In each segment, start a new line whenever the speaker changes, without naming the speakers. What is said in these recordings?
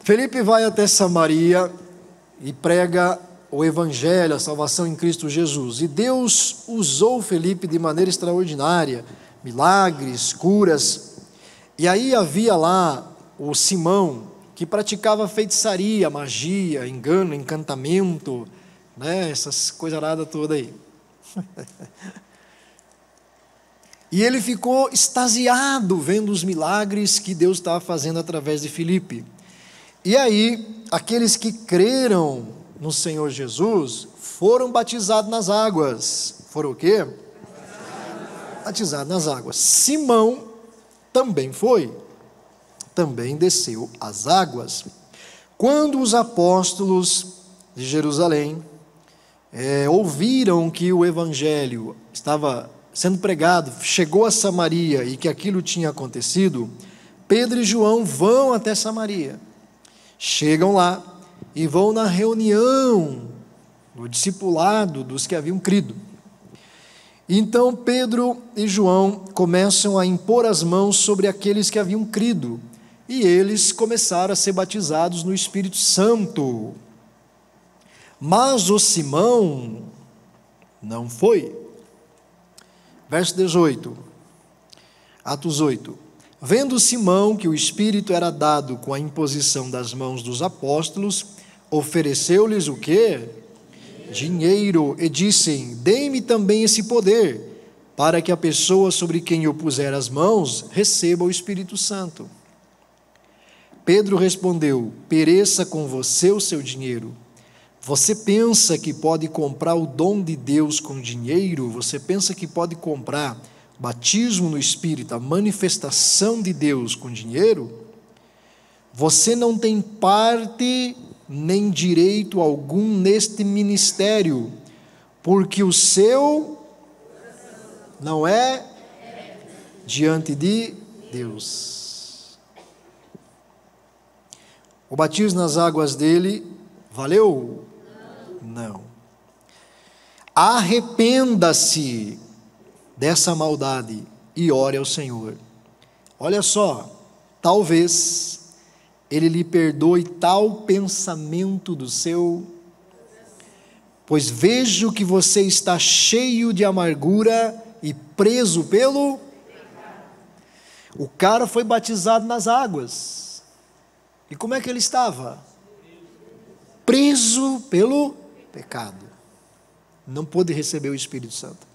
Felipe vai até Samaria e prega o Evangelho, a salvação em Cristo Jesus. E Deus usou Felipe de maneira extraordinária, milagres, curas. E aí havia lá o Simão, que praticava feitiçaria, magia, engano, encantamento, né, essas coisaradas todas aí. E ele ficou extasiado vendo os milagres que Deus estava fazendo através de Felipe. E aí, aqueles que creram no Senhor Jesus foram batizados nas águas. Foram o quê? Batizados nas águas. Simão também foi. Também desceu as águas. Quando os apóstolos de Jerusalém ouviram que o Evangelho estava sendo pregado, chegou a Samaria e que aquilo tinha acontecido, Pedro e João vão até Samaria. Chegam lá e vão na reunião, no discipulado dos que haviam crido. Então Pedro e João começam a impor as mãos sobre aqueles que haviam crido, e eles começaram a ser batizados no Espírito Santo. Mas o Simão não foi. Verso 18, Atos 8. Vendo Simão que o Espírito era dado com a imposição das mãos dos apóstolos, ofereceu-lhes o quê? Dinheiro, e dissem: dê-me também esse poder, para que a pessoa sobre quem eu puser as mãos receba o Espírito Santo. Pedro respondeu: pereça com você o seu dinheiro. Você pensa que pode comprar o dom de Deus com dinheiro? Você pensa que pode comprar batismo no Espírito, a manifestação de Deus com dinheiro? Você não tem parte nem direito algum neste ministério, porque o seu não é diante de Deus. O batismo nas águas dele valeu? Não. Arrependa-se dessa maldade e ore ao Senhor. Olha só, talvez Ele lhe perdoe tal pensamento do seu, pois vejo que você está cheio de amargura e preso pelo... O cara foi batizado nas águas. E como é que ele estava? Preso pelo pecado. Não pôde receber o Espírito Santo.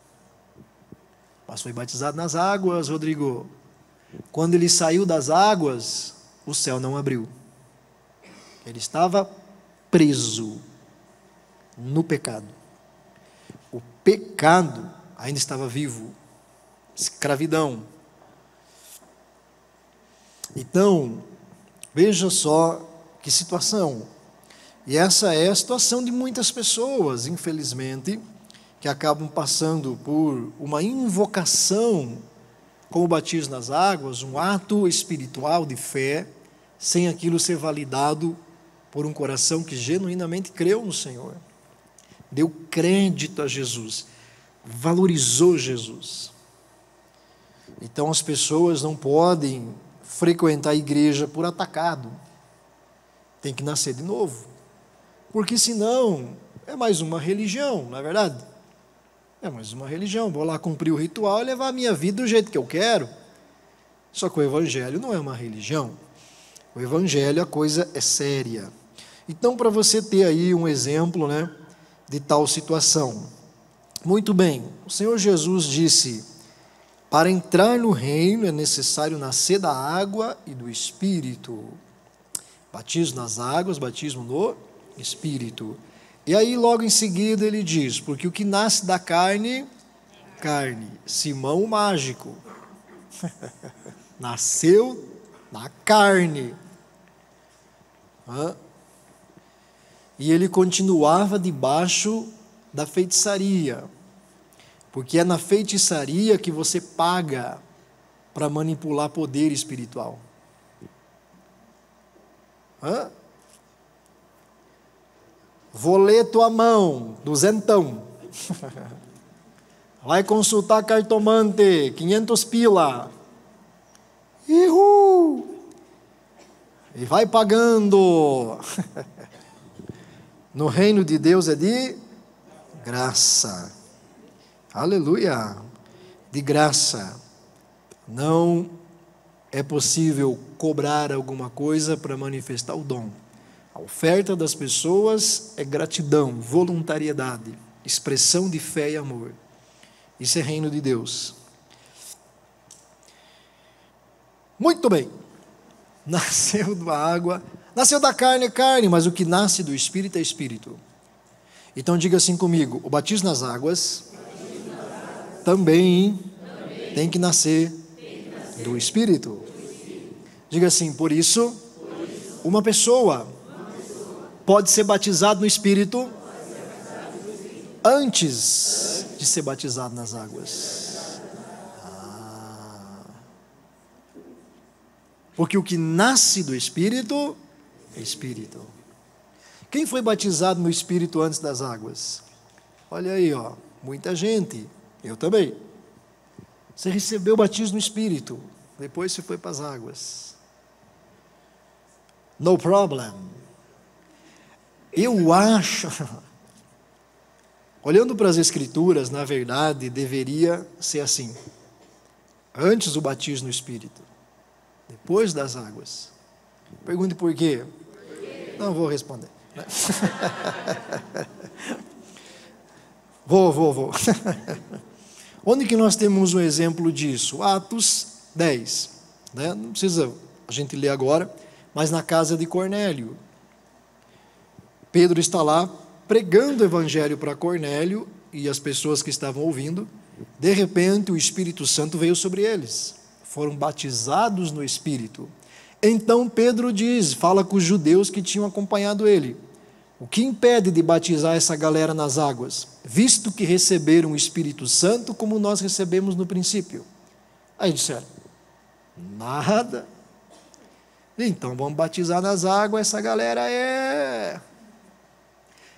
Mas foi batizado nas águas, Rodrigo. Quando ele saiu das águas, o céu não abriu. Ele estava preso no pecado. O pecado ainda estava vivo. Escravidão. Então, veja só que situação. E essa é a situação de muitas pessoas, infelizmente, que acabam passando por uma invocação, como o batismo nas águas, um ato espiritual de fé, sem aquilo ser validado por um coração que genuinamente creu no Senhor, deu crédito a Jesus, valorizou Jesus. Então as pessoas não podem frequentar a igreja por atacado, tem que nascer de novo. Porque senão é mais uma religião, não é verdade? É mais uma religião, vou lá cumprir o ritual e levar a minha vida do jeito que eu quero. Só que o Evangelho não é uma religião. O Evangelho, a coisa é séria. Então, para você ter aí um exemplo, né, de tal situação. Muito bem, o Senhor Jesus disse: para entrar no reino é necessário nascer da água e do Espírito. Batismo nas águas, batismo no Espírito. E aí logo em seguida ele diz: porque o que nasce da carne, carne. Simão o mágico nasceu na carne. E ele continuava debaixo da feitiçaria, porque é na feitiçaria que você paga para manipular poder espiritual. Vou ler tua mão, duzentão. Vai consultar cartomante, 500 pila. Ihu! E vai pagando. No reino de Deus é de graça. Aleluia. De graça. Não é possível cobrar alguma coisa para manifestar o dom. A oferta das pessoas é gratidão, voluntariedade, expressão de fé e amor. Isso é reino de Deus. Muito bem. Nasceu da água, nasceu da carne é carne, mas o que nasce do Espírito é Espírito. Então diga assim comigo: o batismo nas águas também tem que nascer do Espírito. Diga assim: por isso, uma pessoa pode ser batizada no Espírito antes de ser batizado nas águas. Porque o que nasce do Espírito é Espírito. Quem foi batizado no Espírito antes das águas? Olha aí, ó, muita gente. Eu também. Você recebeu o batismo no Espírito, depois você foi para as águas. No problem. Eu acho, olhando para as Escrituras, na verdade, deveria ser assim. Antes o batismo no Espírito, depois das águas. Pergunte por quê? Não vou responder. Vou. Onde que nós temos um exemplo disso? Atos 10. Né? Não precisa a gente ler agora, mas na casa de Cornélio. Pedro está lá pregando o evangelho para Cornélio e as pessoas que estavam ouvindo. De repente o Espírito Santo veio sobre eles. Foram batizados no Espírito. Então Pedro fala com os judeus que tinham acompanhado ele: o que impede de batizar essa galera nas águas, visto que receberam o Espírito Santo como nós recebemos no princípio? Aí disseram: nada. Então vamos batizar nas águas essa galera é.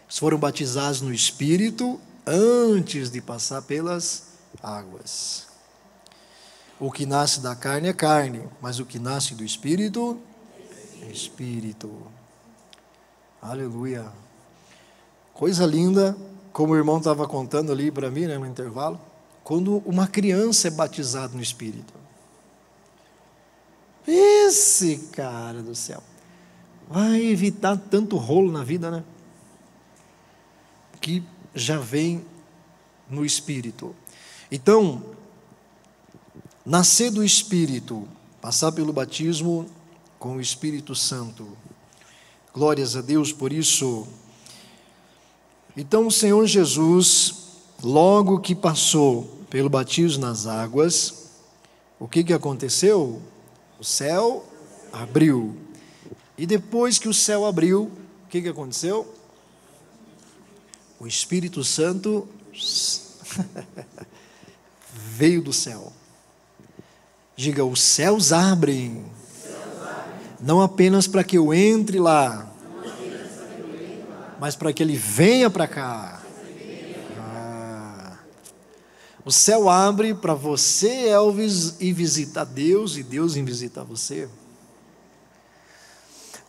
Eles foram batizados no Espírito antes de passar pelas águas. O que nasce da carne é carne, mas o que nasce do Espírito é Espírito. Aleluia. Coisa linda, como o irmão estava contando ali para mim, né, no intervalo, quando uma criança é batizada no Espírito. Esse cara do céu vai evitar tanto rolo na vida, né? Que já vem no Espírito. Então, nascer do Espírito, passar pelo batismo com o Espírito Santo. Glórias a Deus por isso. Então o Senhor Jesus, logo que passou pelo batismo nas águas, o que aconteceu? O céu abriu. E depois que o céu abriu, o que aconteceu? O Espírito Santo veio do céu. Diga: os céus abrem. Não apenas para que eu entre lá, mas para que ele venha para cá. O céu abre para você, Elvis, ir visitar Deus e Deus ir visitar você.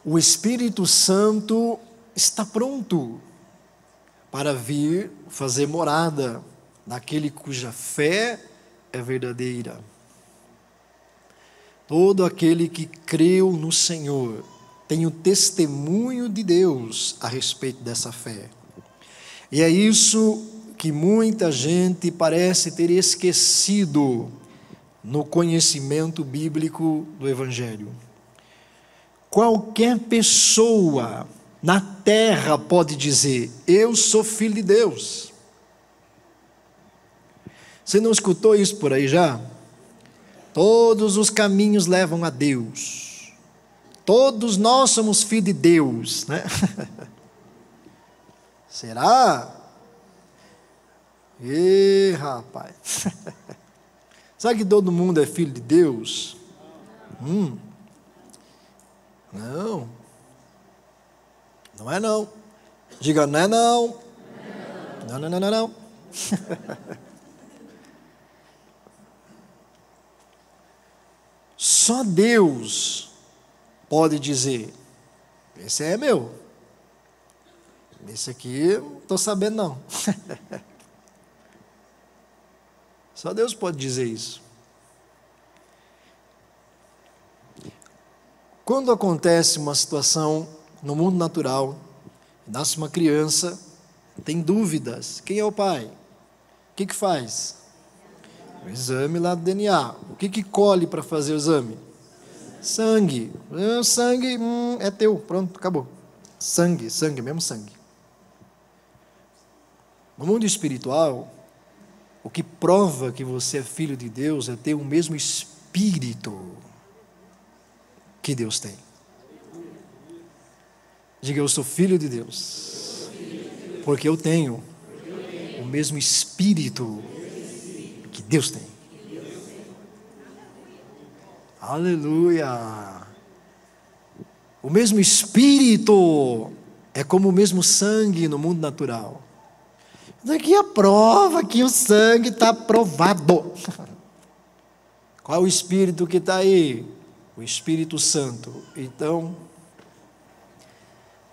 O Espírito Santo está pronto para vir fazer morada naquele cuja fé é verdadeira. Todo aquele que creu no Senhor tem o testemunho de Deus a respeito dessa fé. E é isso que muita gente parece ter esquecido no conhecimento bíblico do Evangelho. Qualquer pessoa na terra pode dizer: eu sou filho de Deus. Você não escutou isso por aí já? Todos os caminhos levam a Deus. Todos nós somos filhos de Deus, né? Será? Rapaz. Sabe que todo mundo é filho de Deus? Não. Não é não. Diga: não é não. Não. Só Deus pode dizer: esse é meu, esse aqui não estou sabendo não. Só Deus pode dizer isso. Quando acontece uma situação no mundo natural, nasce uma criança, tem dúvidas: quem é o pai? O que faz? O exame lá do DNA. O que colhe para fazer o exame? Sangue. Sangue é teu, pronto, acabou. Sangue, mesmo sangue. No mundo espiritual, o que prova que você é filho de Deus é ter o mesmo espírito que Deus tem. Diga: eu sou filho de Deus, porque eu tenho o mesmo espírito que Deus tem. Aleluia! O mesmo espírito é como o mesmo sangue no mundo natural. Daqui a prova que o sangue está provado. Qual é o espírito que está aí? O Espírito Santo. Então,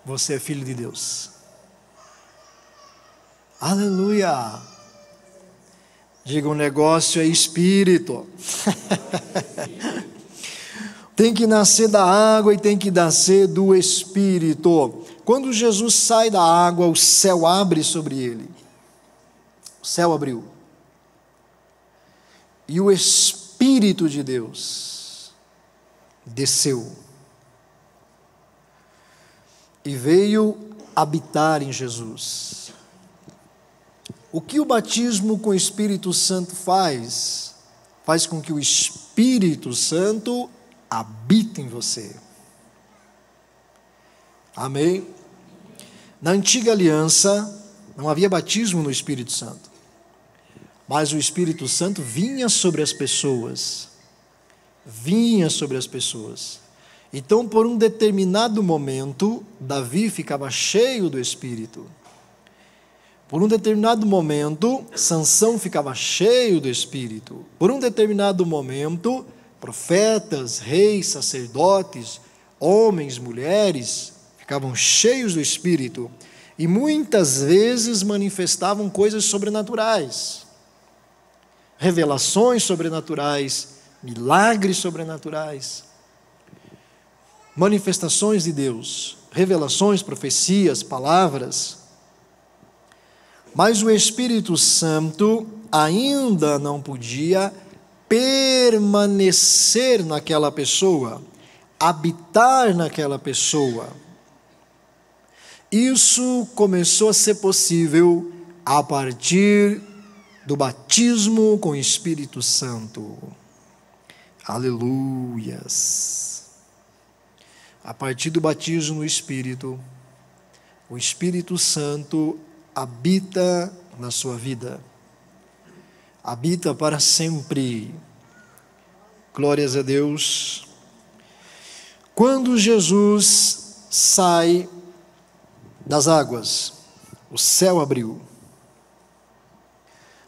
você é filho de Deus. Aleluia! Diga: o negócio é espírito. Tem que nascer da água e tem que nascer do Espírito. Quando Jesus sai da água, o céu abre sobre ele. O céu abriu. E o Espírito de Deus desceu. E veio habitar em Jesus. O que o batismo com o Espírito Santo faz? Faz com que o Espírito Santo habite em você. Amém? Na antiga aliança, não havia batismo no Espírito Santo. Mas o Espírito Santo vinha sobre as pessoas. Vinha sobre as pessoas. Então, por um determinado momento, Davi ficava cheio do Espírito. Por um determinado momento, Sansão ficava cheio do Espírito. Por um determinado momento, profetas, reis, sacerdotes, homens, mulheres, ficavam cheios do Espírito. E muitas vezes manifestavam coisas sobrenaturais. Revelações sobrenaturais, milagres sobrenaturais. Manifestações de Deus, revelações, profecias, palavras. Mas o Espírito Santo ainda não podia permanecer naquela pessoa, habitar naquela pessoa. Isso começou a ser possível a partir do batismo com o Espírito Santo. Aleluias! A partir do batismo no Espírito, o Espírito Santo habita na sua vida. Habita para sempre. Glórias a Deus. Quando Jesus sai das águas, o céu abriu.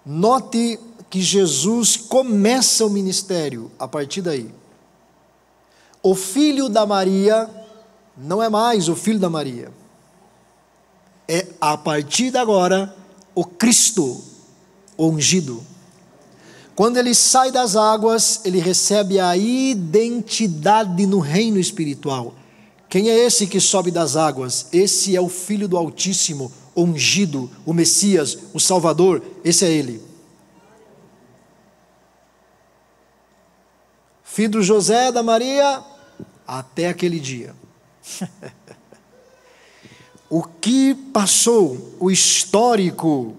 Note que Jesus começa o ministério a partir daí. O filho da Maria não é mais o filho da Maria. É a partir de agora o Cristo, o ungido. Quando ele sai das águas, ele recebe a identidade no reino espiritual. Quem é esse que sobe das águas? Esse é o Filho do Altíssimo, o ungido, o Messias, o Salvador. Esse é ele. Filho do José, da Maria, até aquele dia. O que passou, o histórico,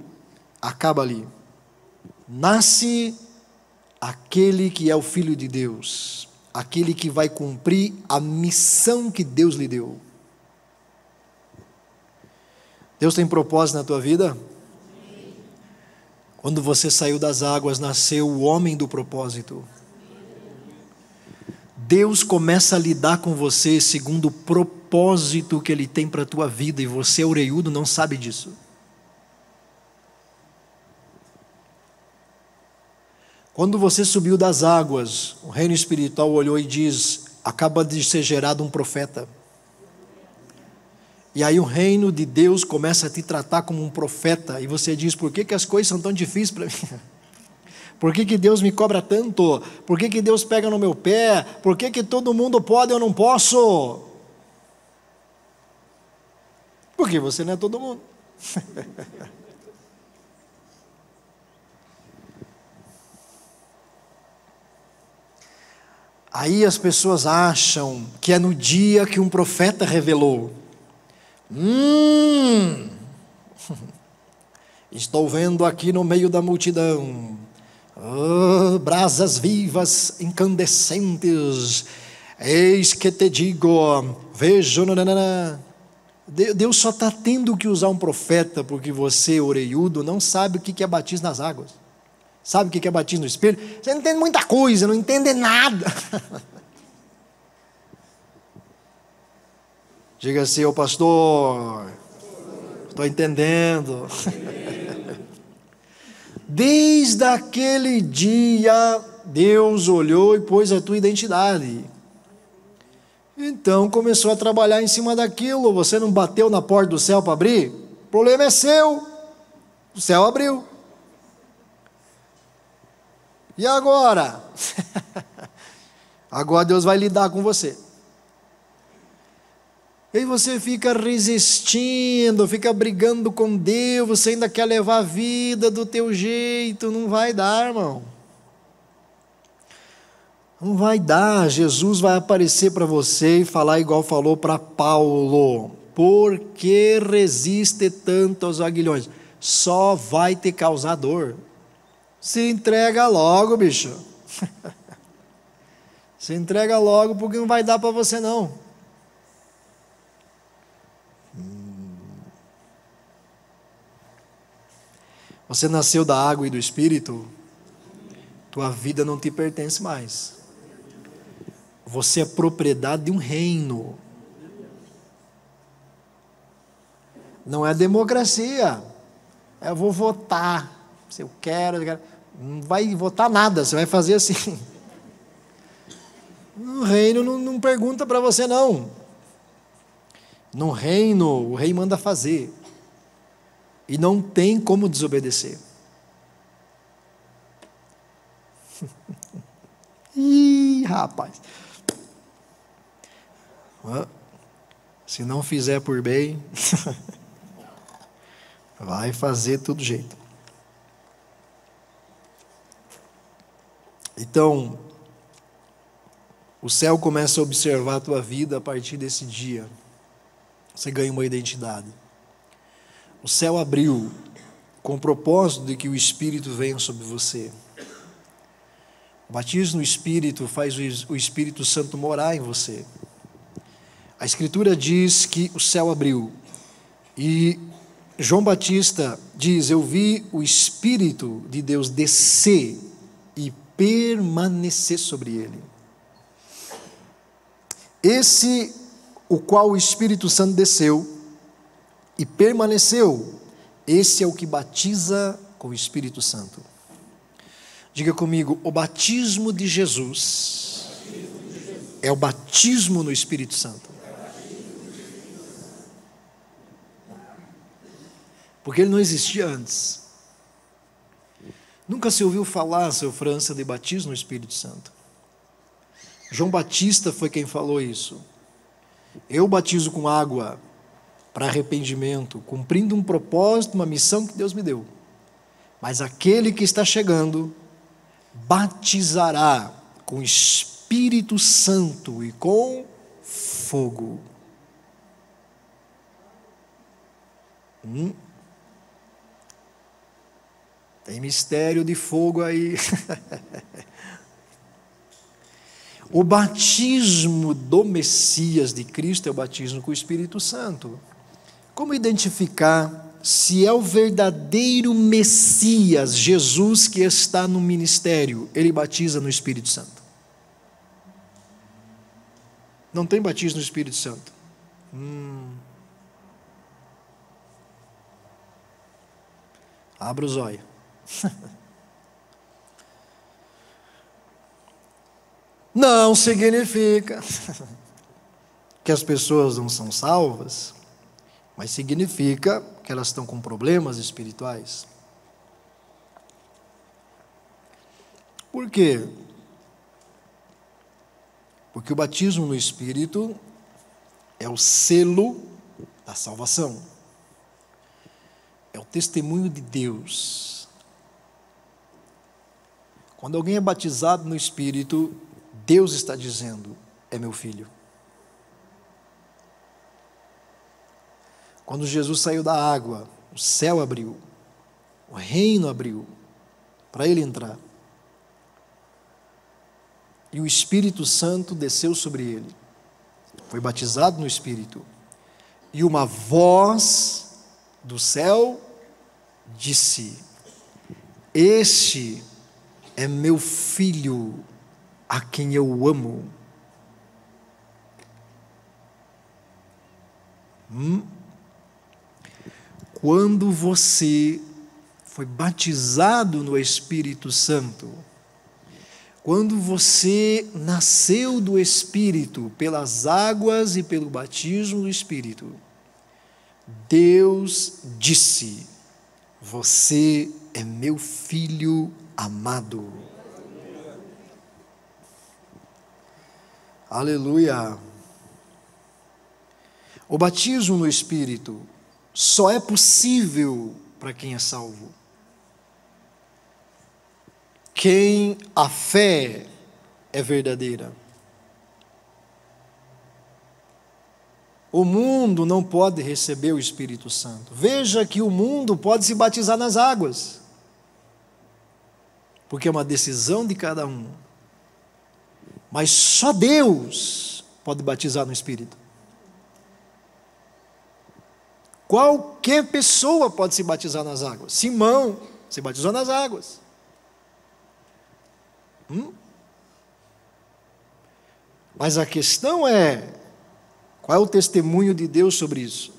acaba ali. Nasce aquele que é o Filho de Deus, aquele que vai cumprir a missão que Deus lhe deu. Deus tem propósito na tua vida? Quando você saiu das águas, nasceu o homem do propósito. Deus começa a lidar com você segundo o propósito que Ele tem para a tua vida, e você, orelhudo, não sabe disso. Quando você subiu das águas, o reino espiritual olhou e diz: acaba de ser gerado um profeta. E aí o reino de Deus começa a te tratar como um profeta. E você diz, por que as coisas são tão difíceis para mim? Por que Deus me cobra tanto? Por que Deus pega no meu pé? Por que todo mundo pode e eu não posso? Porque você não é todo mundo. Aí as pessoas acham que é no dia que um profeta revelou. Estou vendo aqui no meio da multidão, brasas vivas, incandescentes, eis que te digo, vejo, nananana. Deus só está tendo que usar um profeta, porque você, orelhudo, não sabe o que é batismo nas águas. Sabe o que é batismo no Espírito? Você não entende muita coisa, não entende nada. Diga assim, ô pastor, estou entendendo. Desde aquele dia, Deus olhou e pôs a tua identidade. Então começou a trabalhar em cima daquilo. Você não bateu na porta do céu para abrir? O problema é seu. O céu abriu. E agora? Agora Deus vai lidar com você. E aí você fica resistindo, fica brigando com Deus, você ainda quer levar a vida do teu jeito, não vai dar, irmão. Não vai dar. Jesus vai aparecer para você e falar igual falou para Paulo: por que resiste tanto aos aguilhões? Só vai te causar dor. Se entrega logo, bicho. Se entrega logo, porque não vai dar para você não. Você nasceu da água e do Espírito, tua vida não te pertence mais. Você é propriedade de um reino. Não é democracia. Eu vou votar. Se eu quero. Não vai votar nada, você vai fazer assim. No reino não pergunta para você não. No reino, o rei manda fazer. E não tem como desobedecer. Ih, rapaz. Se não fizer por bem, vai fazer tudo jeito. Então, o céu começa a observar a tua vida a partir desse dia. Você ganha uma identidade. O céu abriu com o propósito de que o Espírito venha sobre você. O batismo no Espírito faz o Espírito Santo morar em você. A Escritura diz que o céu abriu. E João Batista diz: eu vi o Espírito de Deus descer e permanecer sobre ele. Esse, o qual o Espírito Santo desceu e permaneceu, esse é o que batiza com o Espírito Santo. Diga comigo: o batismo de Jesus é o batismo no Espírito Santo. Porque ele não existia antes. Nunca se ouviu falar, seu França, de batismo no Espírito Santo. João Batista foi quem falou isso. Eu batizo com água para arrependimento, cumprindo um propósito, uma missão que Deus me deu. Mas aquele que está chegando batizará com Espírito Santo e com fogo. Tem mistério de fogo aí. O batismo do Messias de Cristo é o batismo com o Espírito Santo. Como identificar se é o verdadeiro Messias, Jesus, que está no ministério? Ele batiza no Espírito Santo. Não tem batismo no Espírito Santo. Abra os olhos. não significa que as pessoas não são salvas, mas significa que elas estão com problemas espirituais. Por quê? Porque o batismo no Espírito é o selo da salvação. É o testemunho de Deus. Quando alguém é batizado no Espírito, Deus está dizendo: é meu filho. Quando Jesus saiu da água, o céu abriu, o reino abriu, para ele entrar. E o Espírito Santo desceu sobre ele. Foi batizado no Espírito. E uma voz do céu disse: este é meu filho, a quem eu amo. Quando você foi batizado no Espírito Santo, quando você nasceu do Espírito, pelas águas e pelo batismo do Espírito, Deus disse: você é meu filho amado. Aleluia. O batismo no Espírito só é possível para quem é salvo. Quem a fé é verdadeira. O mundo não pode receber o Espírito Santo. Veja que o mundo pode se batizar nas águas, porque é uma decisão de cada um. Mas só Deus pode batizar no Espírito. Qualquer pessoa pode se batizar nas águas. Simão se batizou nas águas. Mas a questão é: qual é o testemunho de Deus sobre isso?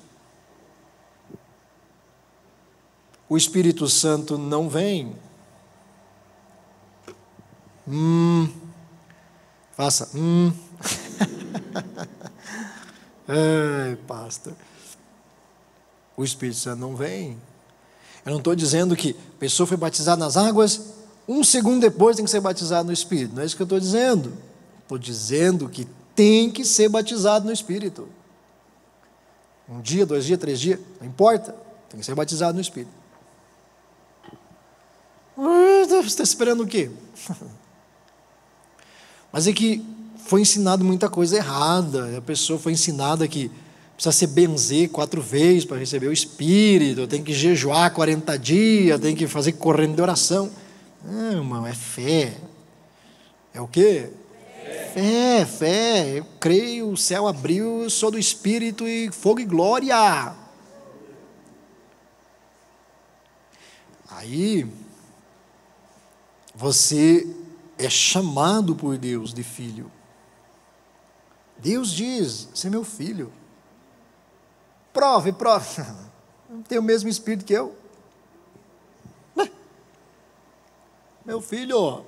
O Espírito Santo não vem. Faça. Ai, pastor. O Espírito Santo não vem. Eu não estou dizendo que a pessoa foi batizada nas águas, um segundo depois tem que ser batizado no Espírito. Não é isso que eu estou dizendo. Estou dizendo que tem que ser batizado no Espírito. Um dia, 2 dias, 3 dias, não importa. Tem que ser batizado no Espírito. Você está esperando o quê? Mas é que foi ensinado muita coisa errada. A pessoa foi ensinada que precisa ser benzer 4 vezes para receber o Espírito, tem que jejuar 40 dias, tem que fazer correndo de oração. Não, irmão, é fé. É o quê? Fé. Eu creio, o céu abriu, eu sou do Espírito e fogo e glória. Aí, você é chamado por Deus de filho. Deus diz: você é meu filho. Prove. Não tem o mesmo Espírito que eu. Meu filho.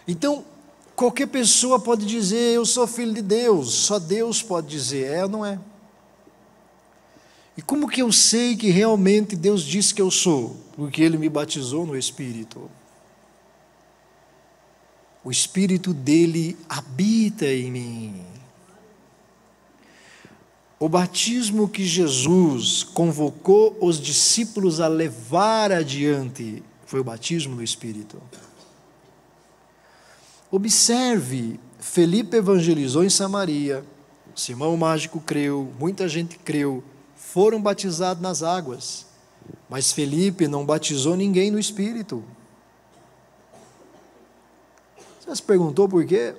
Então, qualquer pessoa pode dizer: eu sou filho de Deus. Só Deus pode dizer: é ou não é? E como que eu sei que realmente Deus disse que eu sou? Porque Ele me batizou no Espírito. O Espírito dele habita em mim. O batismo que Jesus convocou os discípulos a levar adiante foi o batismo no Espírito. Observe, Felipe evangelizou em Samaria, Simão o mágico creu, muita gente creu, foram batizados nas águas, mas Felipe não batizou ninguém no Espírito. Você se perguntou por quê?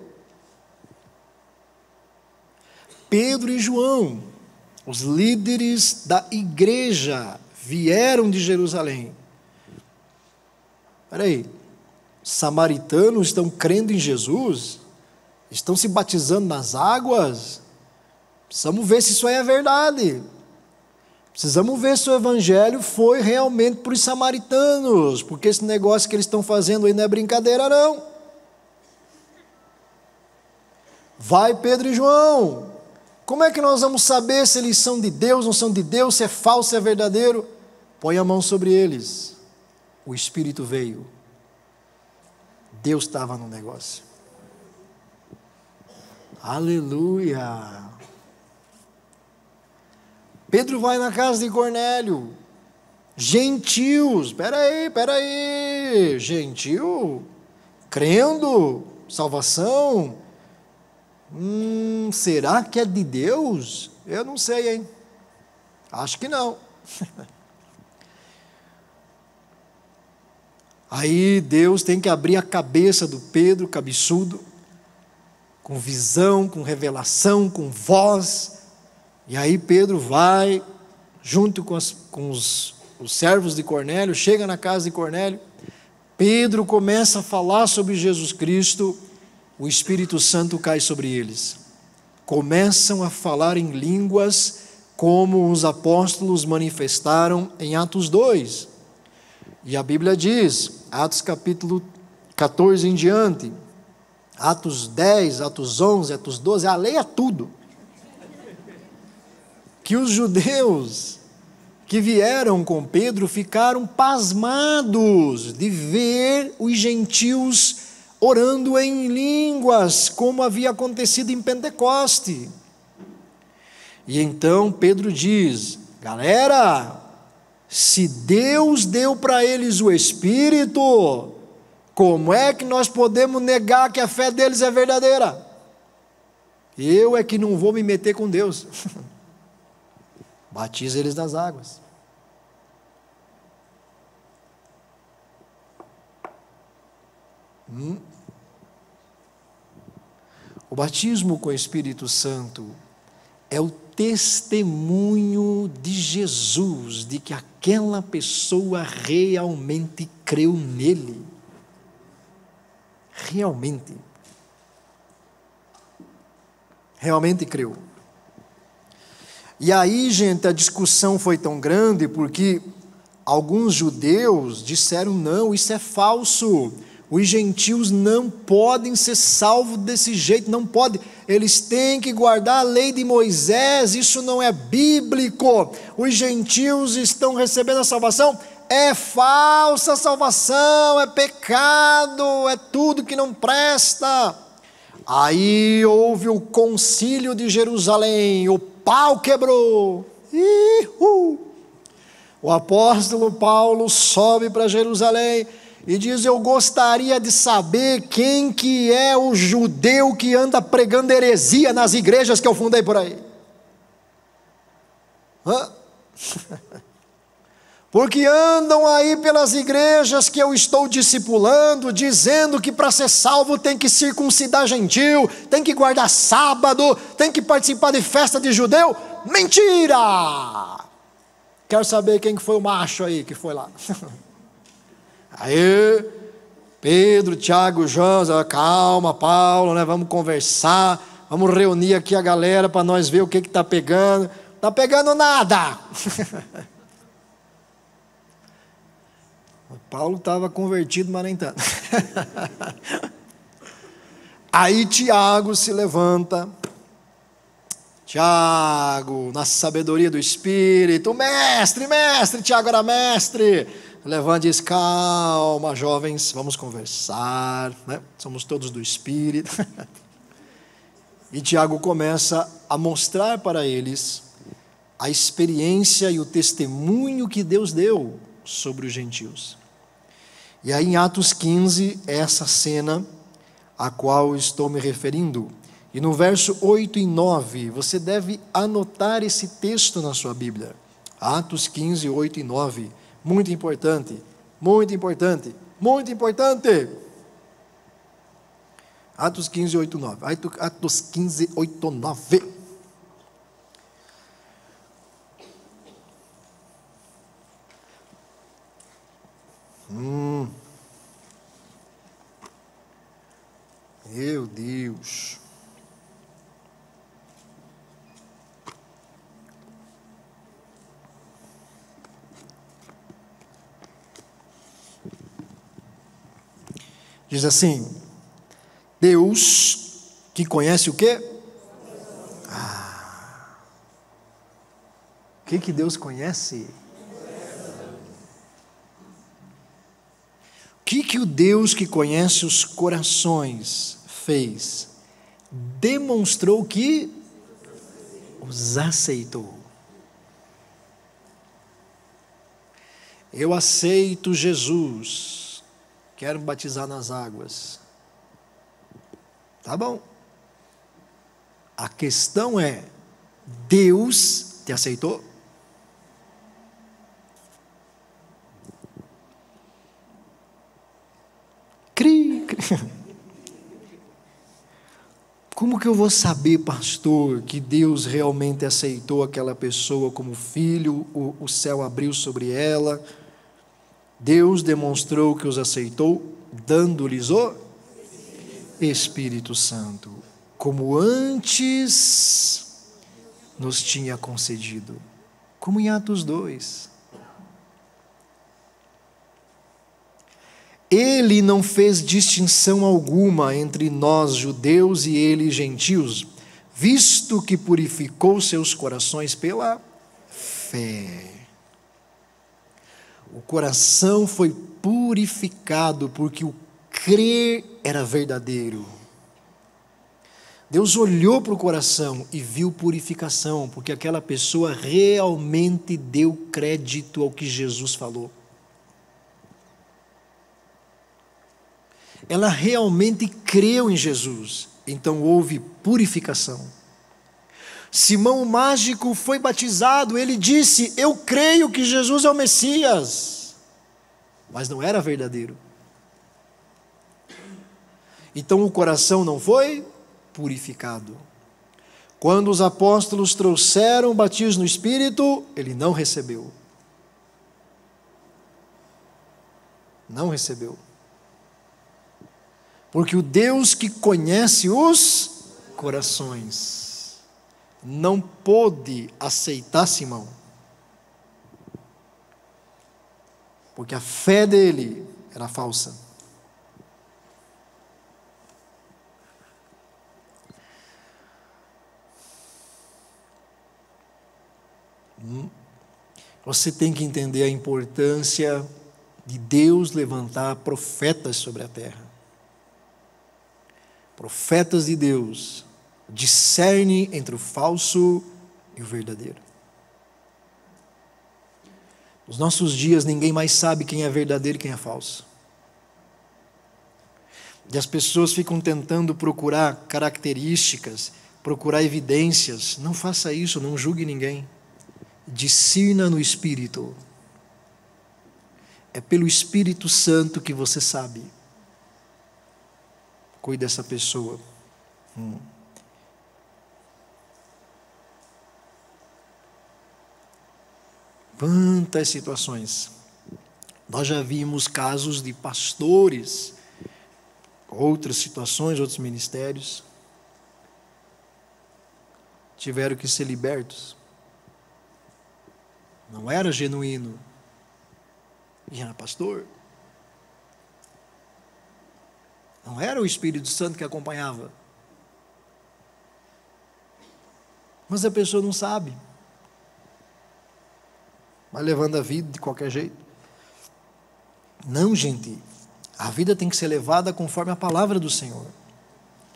Pedro e João, os líderes da igreja, vieram de Jerusalém. Espera aí, samaritanos estão crendo em Jesus? Estão se batizando nas águas? Precisamos ver se isso aí é verdade. Precisamos ver se o evangelho foi realmente para os samaritanos, porque esse negócio que eles estão fazendo aí não é brincadeira não. Vai Pedro e João. Como é que nós vamos saber se eles são de Deus, não são de Deus, se é falso, se é verdadeiro? Põe a mão sobre eles. O Espírito veio. Deus estava no negócio. Aleluia. Pedro vai na casa de Cornélio. Gentios, espera aí, gentil, crendo, salvação, será que é de Deus? Eu não sei, hein? Acho que não. Aí Deus tem que abrir a cabeça do Pedro, cabeçudo, com visão, com revelação, com voz, e aí Pedro vai, junto com os servos de Cornélio, chega na casa de Cornélio, Pedro começa a falar sobre Jesus Cristo, o Espírito Santo cai sobre eles, começam a falar em línguas, como os apóstolos manifestaram em Atos 2, e a Bíblia diz, Atos capítulo 14 em diante, Atos 10, Atos 11, Atos 12, leia tudo, que os judeus que vieram com Pedro ficaram pasmados de ver os gentios orando em línguas, como havia acontecido em Pentecoste. E então Pedro diz, galera, se Deus deu para eles o Espírito, como é que nós podemos negar que a fé deles é verdadeira? Eu é que não vou me meter com Deus. Batiza eles nas águas. O batismo com o Espírito Santo é o testemunho de Jesus, de que aquela pessoa realmente creu nele. Realmente creu. E aí, gente, a discussão foi tão grande porque alguns judeus disseram, não, isso é falso, os gentios não podem ser salvos desse jeito, não pode, eles têm que guardar a lei de Moisés, isso não é bíblico, os gentios estão recebendo a salvação, é falsa salvação, é pecado, é tudo que não presta. Aí houve o concílio de Jerusalém, o pau quebrou. O apóstolo Paulo sobe para Jerusalém e diz, eu gostaria de saber quem que é o judeu que anda pregando heresia nas igrejas que eu fundei por aí. Porque andam aí pelas igrejas que eu estou discipulando, dizendo que para ser salvo tem que circuncidar gentil, tem que guardar sábado, tem que participar de festa de judeu. Mentira! Quero saber quem que foi o macho aí que foi lá. Aí, Pedro, Tiago, João, calma, Paulo, né? Vamos conversar, vamos reunir aqui a galera para nós ver o que está pegando. Está pegando nada! Paulo estava convertido, mas nem tanto. Aí Tiago se levanta. Tiago, na sabedoria do Espírito, mestre, Tiago era mestre. Levanta e diz, calma, jovens, vamos conversar, né? Somos todos do Espírito. E Tiago começa a mostrar para eles a experiência e o testemunho que Deus deu sobre os gentios. E aí em Atos 15, essa cena a qual estou me referindo. E no verso 8 e 9, você deve anotar esse texto na sua Bíblia. Atos 15, 8 e 9. Muito importante, muito importante, muito importante. Atos 15, 8 e 9. Atos 15, 8 e 9. Meu Deus. Diz assim, Deus, Que conhece o quê? O que Deus conhece? O que o Deus que conhece os corações fez? Demonstrou que os aceitou. Eu aceito Jesus, quero me batizar nas águas. Tá bom. A questão é, Deus te aceitou? Como que eu vou saber, pastor, que Deus realmente aceitou aquela pessoa como filho, o céu abriu sobre ela? Deus demonstrou que os aceitou, dando-lhes o Espírito Santo, como antes nos tinha concedido, como em Atos 2. Ele não fez distinção alguma entre nós, judeus, e eles, gentios, visto que purificou seus corações pela fé. O coração foi purificado porque o crer era verdadeiro. Deus olhou para o coração e viu purificação, porque aquela pessoa realmente deu crédito ao que Jesus falou. Ela realmente creu em Jesus, então houve purificação. Simão o mágico foi batizado, ele disse: eu creio que Jesus é o Messias, mas não era verdadeiro. Então o coração não foi purificado. Quando os apóstolos trouxeram o batismo no Espírito, ele não recebeu. Não recebeu. Porque o Deus que conhece os corações não pôde aceitar Simão. Porque a fé dele era falsa. Você tem que entender a importância de Deus levantar profetas sobre a terra. Profetas de Deus discernem entre o falso e o verdadeiro. Nos nossos dias ninguém mais sabe quem é verdadeiro e quem é falso. E as pessoas ficam tentando procurar características, procurar evidências. Não faça isso, não julgue ninguém. Discirna no Espírito. É pelo Espírito Santo que você sabe. Cuide dessa pessoa. Quantas situações. Nós já vimos casos de pastores, outras situações, outros ministérios, tiveram que ser libertos. Não era genuíno. E era pastor. Não era o Espírito Santo que acompanhava. Mas a pessoa não sabe. Vai levando a vida de qualquer jeito. Não, gente. A vida tem que ser levada conforme a palavra do Senhor.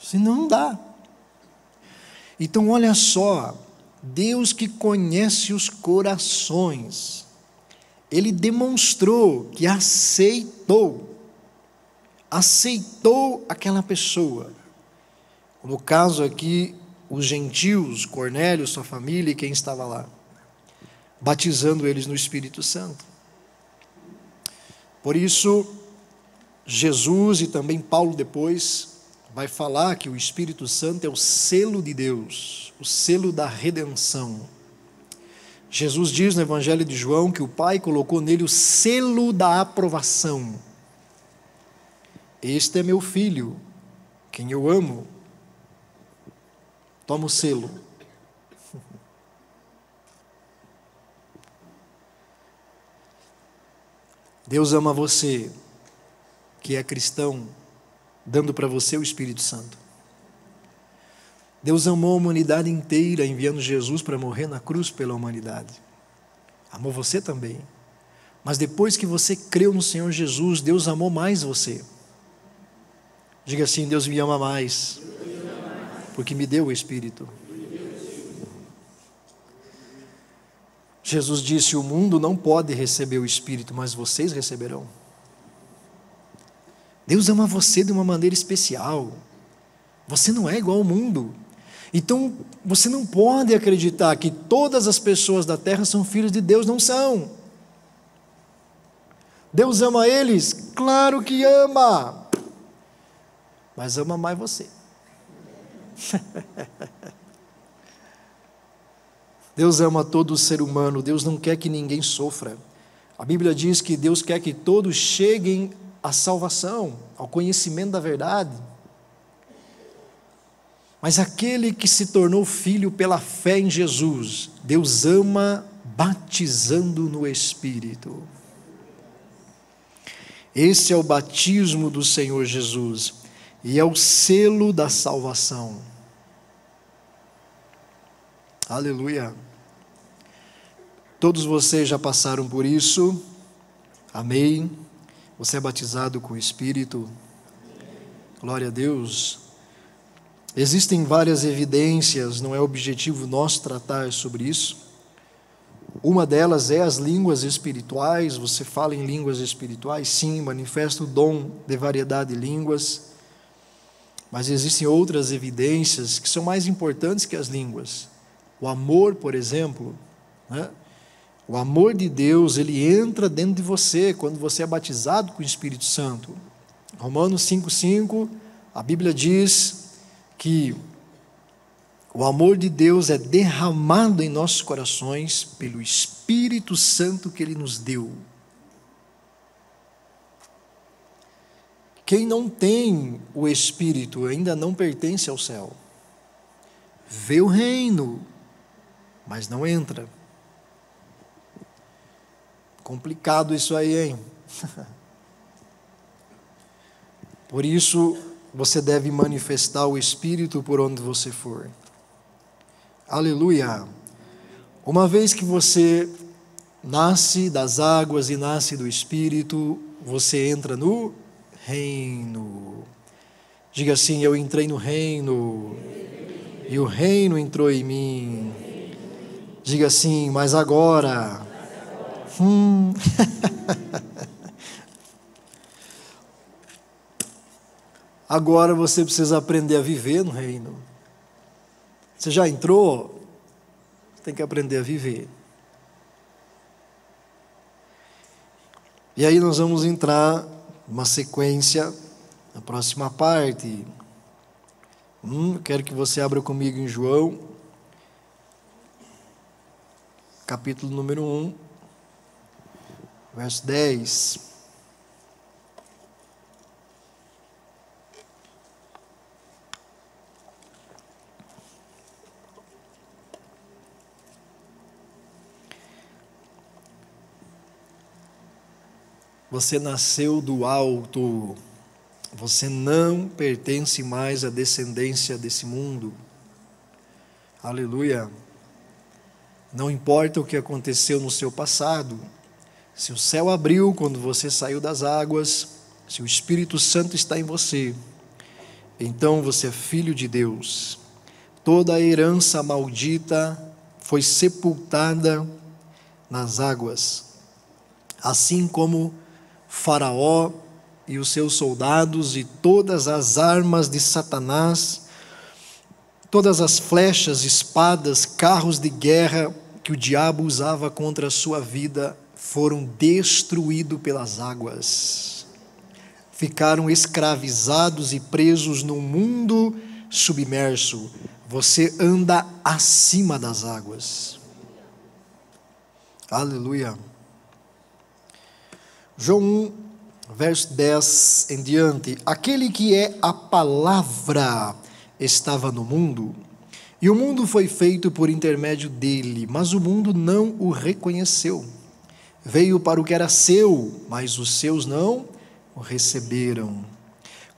Senão não dá. Então olha só. Deus que conhece os corações. Ele demonstrou que aceitou aquela pessoa. No caso aqui, os gentios, Cornélio, sua família e quem estava lá, batizando eles no Espírito Santo. Por isso, Jesus e também Paulo depois vai falar que o Espírito Santo é o selo de Deus, o selo da redenção. Jesus diz no Evangelho de João que o Pai colocou nele o selo da aprovação. Este é meu filho, quem eu amo. Toma o selo. Deus ama você, que é cristão, dando para você o Espírito Santo. Deus amou a humanidade inteira, enviando Jesus para morrer na cruz pela humanidade. Amou você também. Mas depois que você creu no Senhor Jesus, Deus amou mais você. Diga assim: Deus me ama mais, porque me deu o Espírito. Jesus disse: o mundo não pode receber o Espírito, mas vocês receberão. Deus ama você de uma maneira especial. Você não é igual ao mundo. Então, você não pode acreditar que todas as pessoas da terra são filhos de Deus. Não são. Deus ama eles? Claro que ama. Mas ama mais você. Deus ama todo ser humano. Deus não quer que ninguém sofra. A Bíblia diz que Deus quer que todos cheguem à salvação, ao conhecimento da verdade. Mas aquele que se tornou filho pela fé em Jesus, Deus ama batizando no Espírito. Esse é o batismo do Senhor Jesus e é o selo da salvação. Aleluia. Todos vocês já passaram por isso. Amém. Você é batizado com o Espírito. Glória a Deus. Existem várias evidências, não é objetivo nosso tratar sobre isso. Uma delas é as línguas espirituais. Você fala em línguas espirituais? Sim, manifesta o dom de variedade de línguas. Mas existem outras evidências que são mais importantes que as línguas. O amor, por exemplo, né? O amor de Deus, ele entra dentro de você quando você é batizado com o Espírito Santo. Romanos 5,5, a Bíblia diz que o amor de Deus é derramado em nossos corações pelo Espírito Santo que Ele nos deu. Quem não tem o Espírito ainda não pertence ao céu. Vê o reino, mas não entra. Complicado isso aí, hein? Por isso, você deve manifestar o Espírito por onde você for. Aleluia! Uma vez que você nasce das águas e nasce do Espírito, você entra no reino. Diga assim: eu entrei no reino, e o reino entrou em mim. Diga assim: mas agora... Agora você precisa aprender a viver no reino. Você já entrou? Tem que aprender a viver. E aí nós vamos entrar numa sequência, na próxima parte. Quero que você abra comigo em João, capítulo número 1, verso 10. Você nasceu do alto, você não pertence mais à descendência desse mundo. Aleluia. Não importa o que aconteceu no seu passado, se o céu abriu quando você saiu das águas, se o Espírito Santo está em você, então você é filho de Deus. Toda a herança maldita foi sepultada nas águas, assim como Faraó e os seus soldados e todas as armas de Satanás, todas as flechas, espadas, carros de guerra que o diabo usava contra a sua vida foram destruídos pelas águas. Ficaram escravizados e presos num mundo submerso. Você anda acima das águas. Aleluia. João 1, verso 10 em diante. Aquele que é a palavra estava no mundo, e o mundo foi feito por intermédio dele, mas o mundo não o reconheceu. Veio para o que era seu, mas os seus não o receberam.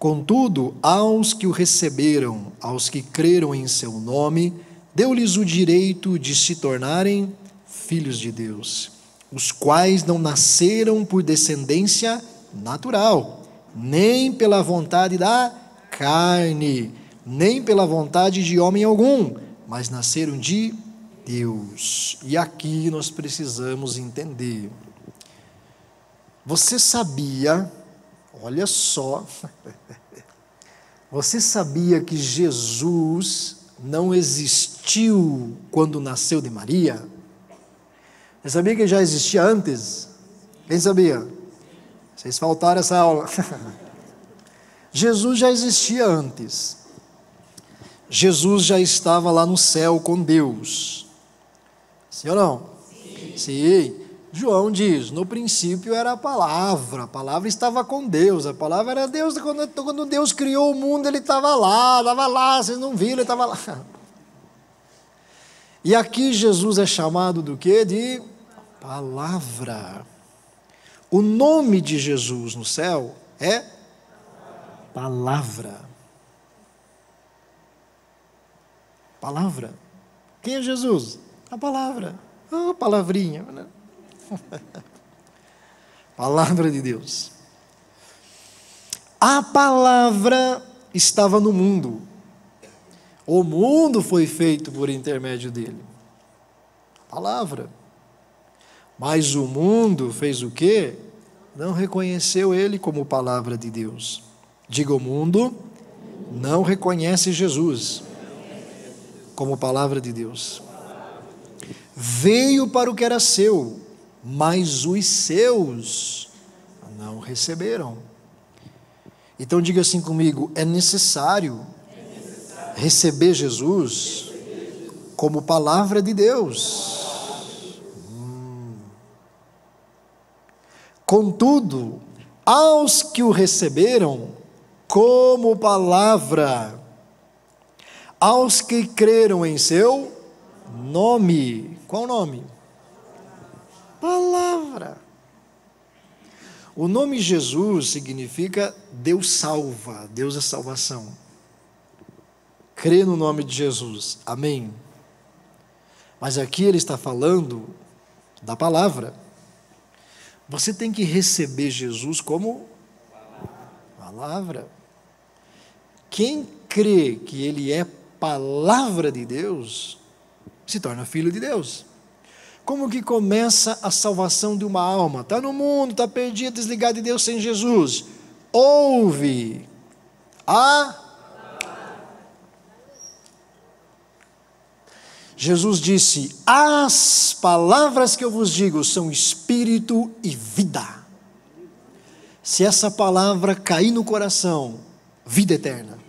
Contudo, aos que o receberam, aos que creram em seu nome, deu-lhes o direito de se tornarem filhos de Deus, os quais não nasceram por descendência natural, nem pela vontade da carne, nem pela vontade de homem algum, mas nasceram de Deus. E aqui nós precisamos entender. Você sabia, olha só, você sabia que Jesus não existiu quando nasceu de Maria? Você sabia que ele já existia antes? Quem sabia? Vocês faltaram essa aula. Jesus já existia antes. Jesus já estava lá no céu com Deus. Sim ou não? Sim. Sim. João diz, no princípio era a palavra estava com Deus, a palavra era Deus, quando Deus criou o mundo, ele estava lá, vocês não viram, ele estava lá. E aqui Jesus é chamado do quê? De palavra. O nome de Jesus no céu é palavra. Palavra. Quem é Jesus? A palavra. Ah, palavrinha, né? Palavra de Deus. A palavra estava no mundo. O mundo foi feito por intermédio dele. Palavra. Mas o mundo fez o quê? Não reconheceu ele como palavra de Deus. Diga, o mundo não reconhece Jesus como palavra de Deus. Veio para o que era seu, mas os seus não receberam. Então diga assim comigo, é necessário receber Jesus como palavra de Deus. Contudo, aos que o receberam como palavra, aos que creram em seu nome. Qual nome? Palavra. O nome Jesus significa Deus salva, Deus é salvação. Crê no nome de Jesus, amém. Mas aqui ele está falando da palavra. Você tem que receber Jesus como palavra. Quem crê que ele é palavra de Deus, se torna filho de Deus. Como que começa a salvação de uma alma? Está no mundo, está perdido, desligado de Deus sem Jesus. Ouve Jesus disse, as palavras que eu vos digo são espírito e vida. Se essa palavra cair no coração, vida eterna.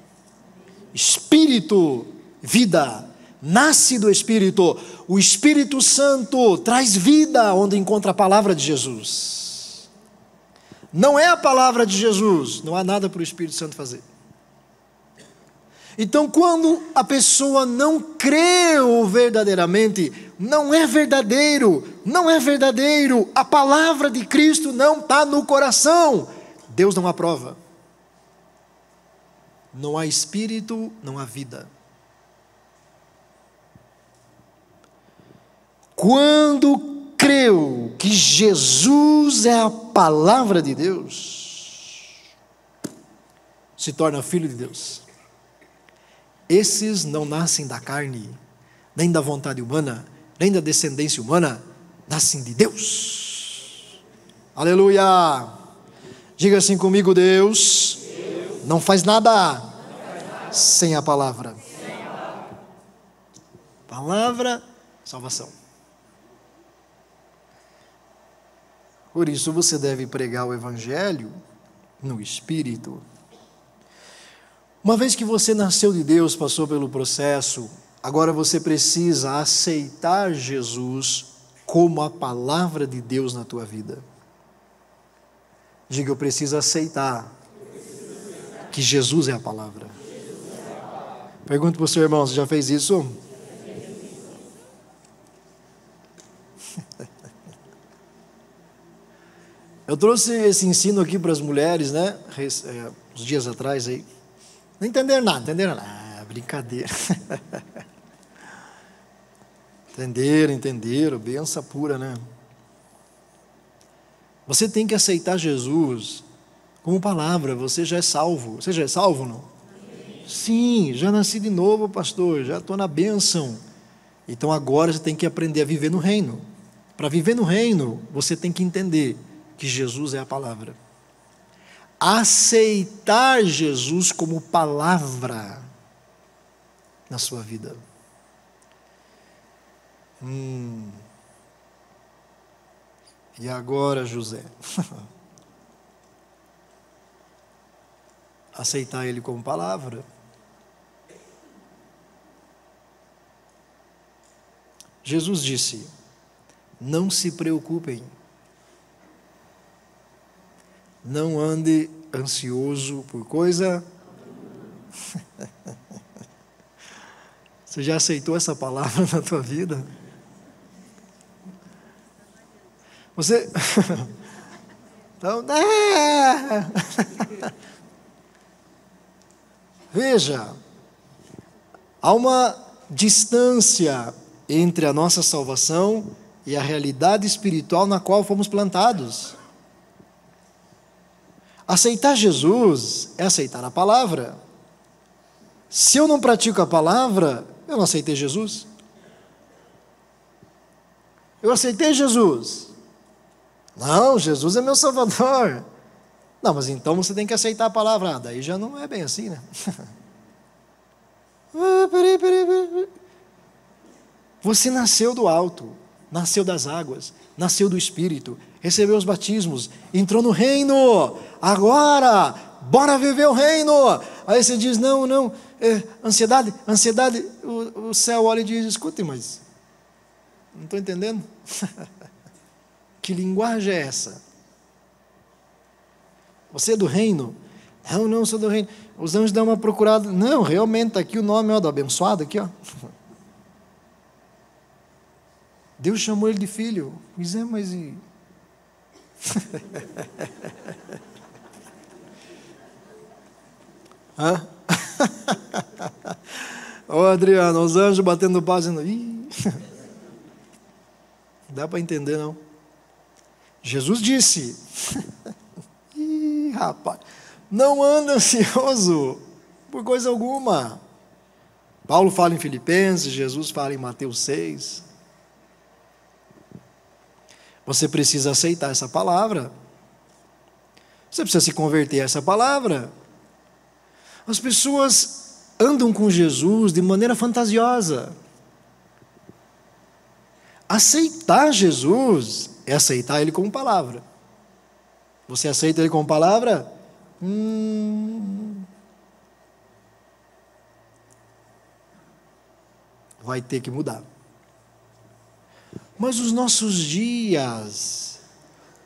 Espírito, vida, nasce do Espírito. O Espírito Santo traz vida onde encontra a palavra de Jesus. Não é a palavra de Jesus, não há nada para o Espírito Santo fazer. Então, quando a pessoa não creu verdadeiramente, não é verdadeiro, a palavra de Cristo não está no coração, Deus não aprova. Não há Espírito, não há vida. Quando creu que Jesus é a palavra de Deus, se torna filho de Deus. Esses não nascem da carne, nem da vontade humana, nem da descendência humana, nascem de Deus. Aleluia! Diga assim comigo, Deus não faz nada sem a palavra. Palavra, salvação. Por isso você deve pregar o Evangelho no Espírito. Uma vez que você nasceu de Deus, passou pelo processo, agora você precisa aceitar Jesus como a palavra de Deus na tua vida. Diga, eu preciso aceitar que Jesus é a palavra. Pergunto para o seu irmão, você já fez isso? Eu trouxe esse ensino aqui para as mulheres, né? uns dias atrás aí. Não entenderam nada, entenderam nada. Ah, brincadeira. Entenderam, benção pura, né? Você tem que aceitar Jesus como palavra, você já é salvo. Você já é salvo ou não? Sim, já nasci de novo, pastor, já estou na bênção. Então agora você tem que aprender a viver no reino. Para viver no reino, você tem que entender que Jesus é a palavra. Aceitar Jesus como palavra na sua vida. E agora, José? Aceitar Ele como palavra. Jesus disse: não se preocupem, não ande ansioso por coisa. Você já aceitou essa palavra na tua vida? Você... Então, veja, há uma distância entre a nossa salvação e a realidade espiritual na qual fomos plantados. Aceitar Jesus é aceitar a palavra. Se eu não pratico a palavra, eu não aceitei Jesus. Eu aceitei Jesus. Não, Jesus é meu Salvador. Não, mas então você tem que aceitar a palavra. Daí já não é bem assim, né? Peraí. Você nasceu do alto, nasceu das águas, nasceu do Espírito, recebeu os batismos, entrou no reino. Agora, bora viver o reino. Aí você diz, não, ansiedade. O céu olha e diz, escute, mas não estou entendendo. Que linguagem é essa? Você é do reino? Não sou do reino. Os anjos dão uma procurada. Não, realmente está aqui o nome do abençoado, aqui, ó. Deus chamou ele de filho. Pois é, mas e... Hã? Ô Adriano, os anjos batendo pau dizendo, ih, dá para entender não? Jesus disse, ih, rapaz, não anda ansioso por coisa alguma. Paulo fala em Filipenses, Jesus fala em Mateus 6. Você precisa aceitar essa palavra. Você precisa se converter a essa palavra. As pessoas andam com Jesus de maneira fantasiosa. Aceitar Jesus é aceitar Ele como palavra. Você aceita Ele como palavra? Vai ter que mudar. Mas os nossos dias,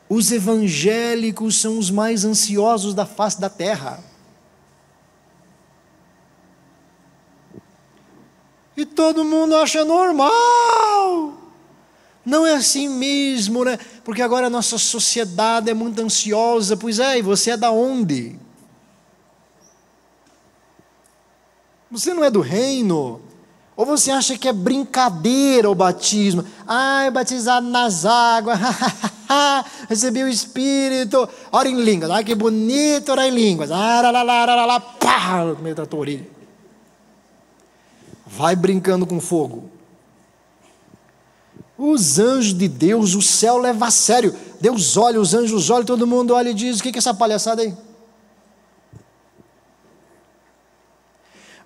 os evangélicos são os mais ansiosos da face da terra. E todo mundo acha normal. Não é assim mesmo, né? Porque agora a nossa sociedade é muito ansiosa. Pois é, e você é da onde? Você não é do reino? Ou você acha que é brincadeira o batismo? Ai, batizado nas águas, recebi o Espírito, ora em línguas, ai que bonito orar em línguas, pá, no meio da tua orelha. Vai brincando com fogo. Os anjos de Deus, o céu leva a sério. Deus olha, os anjos olham, todo mundo olha e diz, o que é essa palhaçada aí?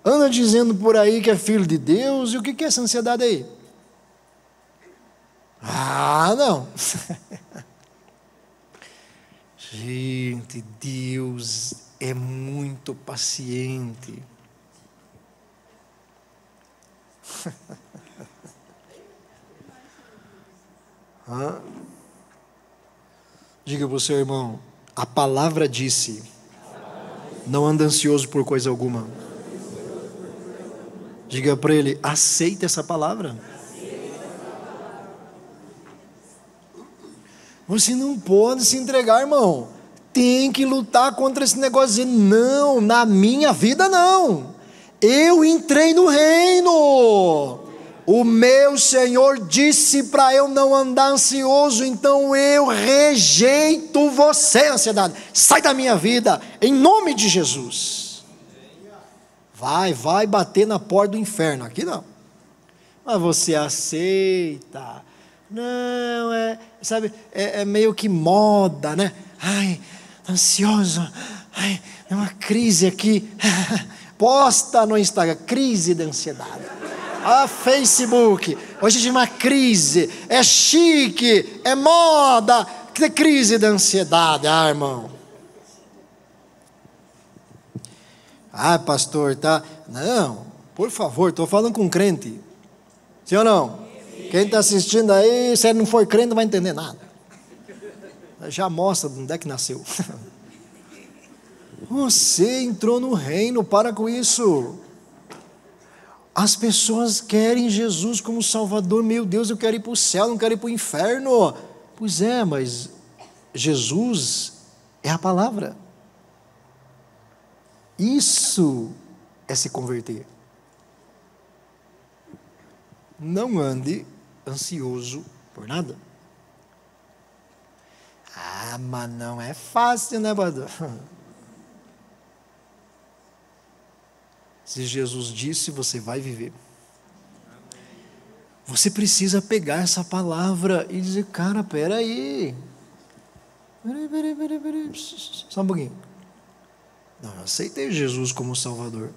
Anda dizendo por aí que é filho de Deus, e o que é essa ansiedade aí? Ah, não. Gente, Deus é muito paciente. Diga para o seu irmão, a palavra disse, não anda ansioso por coisa alguma. Diga para ele, aceita essa palavra. Você não pode se entregar, irmão. tem que lutar contra esse negócio de não, na minha vida não. Eu entrei no reino. O meu Senhor disse para eu não andar ansioso, então eu rejeito você, ansiedade. Sai da minha vida, em nome de Jesus. Vai bater na porta do inferno, aqui não. Mas você aceita. Não, sabe, é meio que moda, né? Ai, ansioso. Ai, é uma crise aqui. Posta no Instagram, crise de ansiedade. Facebook, hoje tem uma crise, é chique, é moda, que crise de ansiedade, irmão. Pastor, tá? Não, por favor, estou falando com crente. Sim ou não? Quem está assistindo aí, se ele não for crente, não vai entender nada. Já mostra de onde é que nasceu. Você entrou no reino, para com isso. As pessoas querem Jesus como Salvador. Meu Deus, eu quero ir para o céu, não quero ir para o inferno. Pois é, mas Jesus é a palavra. Isso é se converter. Não ande ansioso por nada. Mas não é fácil, né, pastor? Se Jesus disse, você vai viver. Você precisa pegar essa palavra e dizer, cara, peraí. Só um pouquinho. Não, eu aceitei Jesus como Salvador.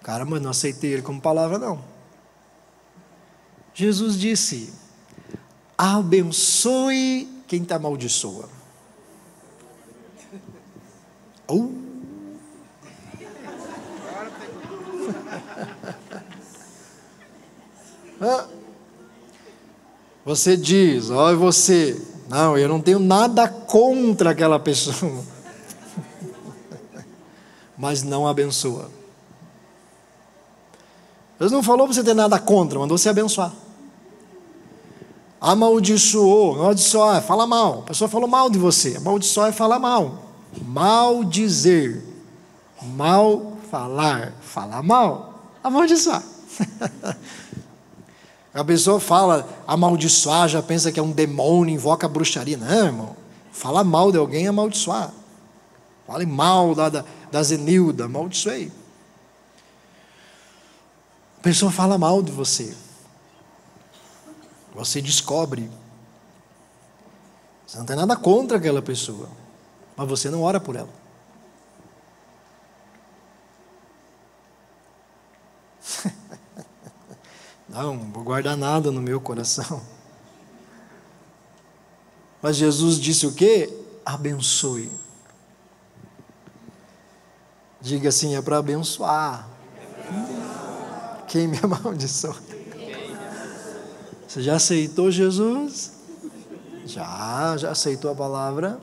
Cara, mas não aceitei Ele como palavra, não. Jesus disse, abençoe quem te amaldiçoa. Você diz, olha você, não, eu não tenho nada contra aquela pessoa, mas não abençoa. Deus não falou para você ter nada contra, mandou você abençoar. Amaldiçoou, amaldiçoar, fala mal. A pessoa falou mal de você, amaldiçoar é falar mal. Maldizer, mal falar, falar mal, amaldiçoar. A pessoa fala amaldiçoar, já pensa que é um demônio, invoca a bruxaria. Não, irmão. Fala mal de alguém, amaldiçoar. Fale mal da Zenilda, amaldiçoei. A pessoa fala mal de você. Você descobre. Você não tem nada contra aquela pessoa, mas você não ora por ela. Não vou guardar nada no meu coração. Mas Jesus disse o quê? Abençoe. Diga assim, é para abençoar. Quem me amaldiçoa? Você já aceitou Jesus? Já aceitou a palavra?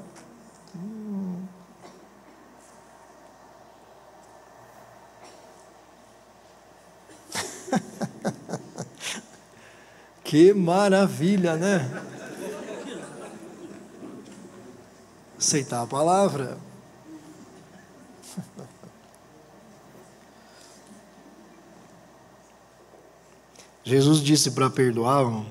Que maravilha, né? Aceitar a palavra. Jesus disse para perdoar.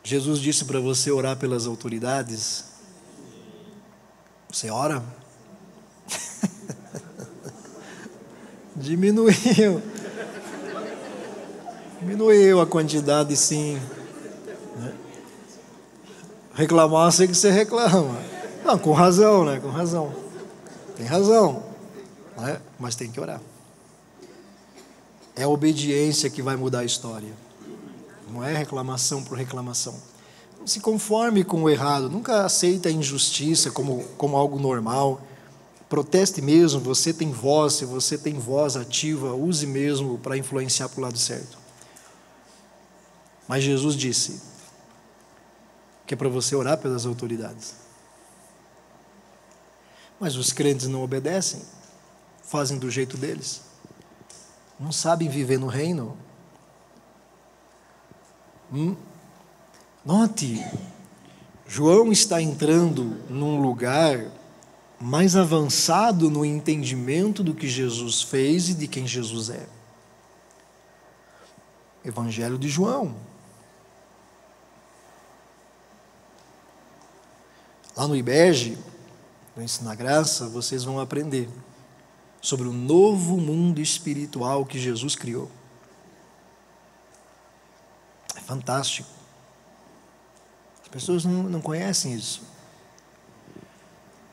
Jesus disse para você orar pelas autoridades. Você ora? Diminuiu a quantidade, sim. Reclamar, eu sei que você reclama. Não, com razão, né? Com razão. Tem razão. Né? Mas tem que orar. É a obediência que vai mudar a história. Não é reclamação por reclamação. Não se conforme com o errado. Nunca aceite a injustiça como algo normal. Proteste mesmo. Você tem voz. Se você tem voz ativa, use mesmo para influenciar para o lado certo. Mas Jesus disse que é para você orar pelas autoridades. Mas os crentes não obedecem. Fazem do jeito deles. não sabem viver no reino. Note, João está entrando num lugar mais avançado no entendimento do que Jesus fez e de quem Jesus é. Evangelho de João. Lá no IBEG, no Ensino na Graça, vocês vão aprender sobre o novo mundo espiritual que Jesus criou. É fantástico. As pessoas não conhecem isso.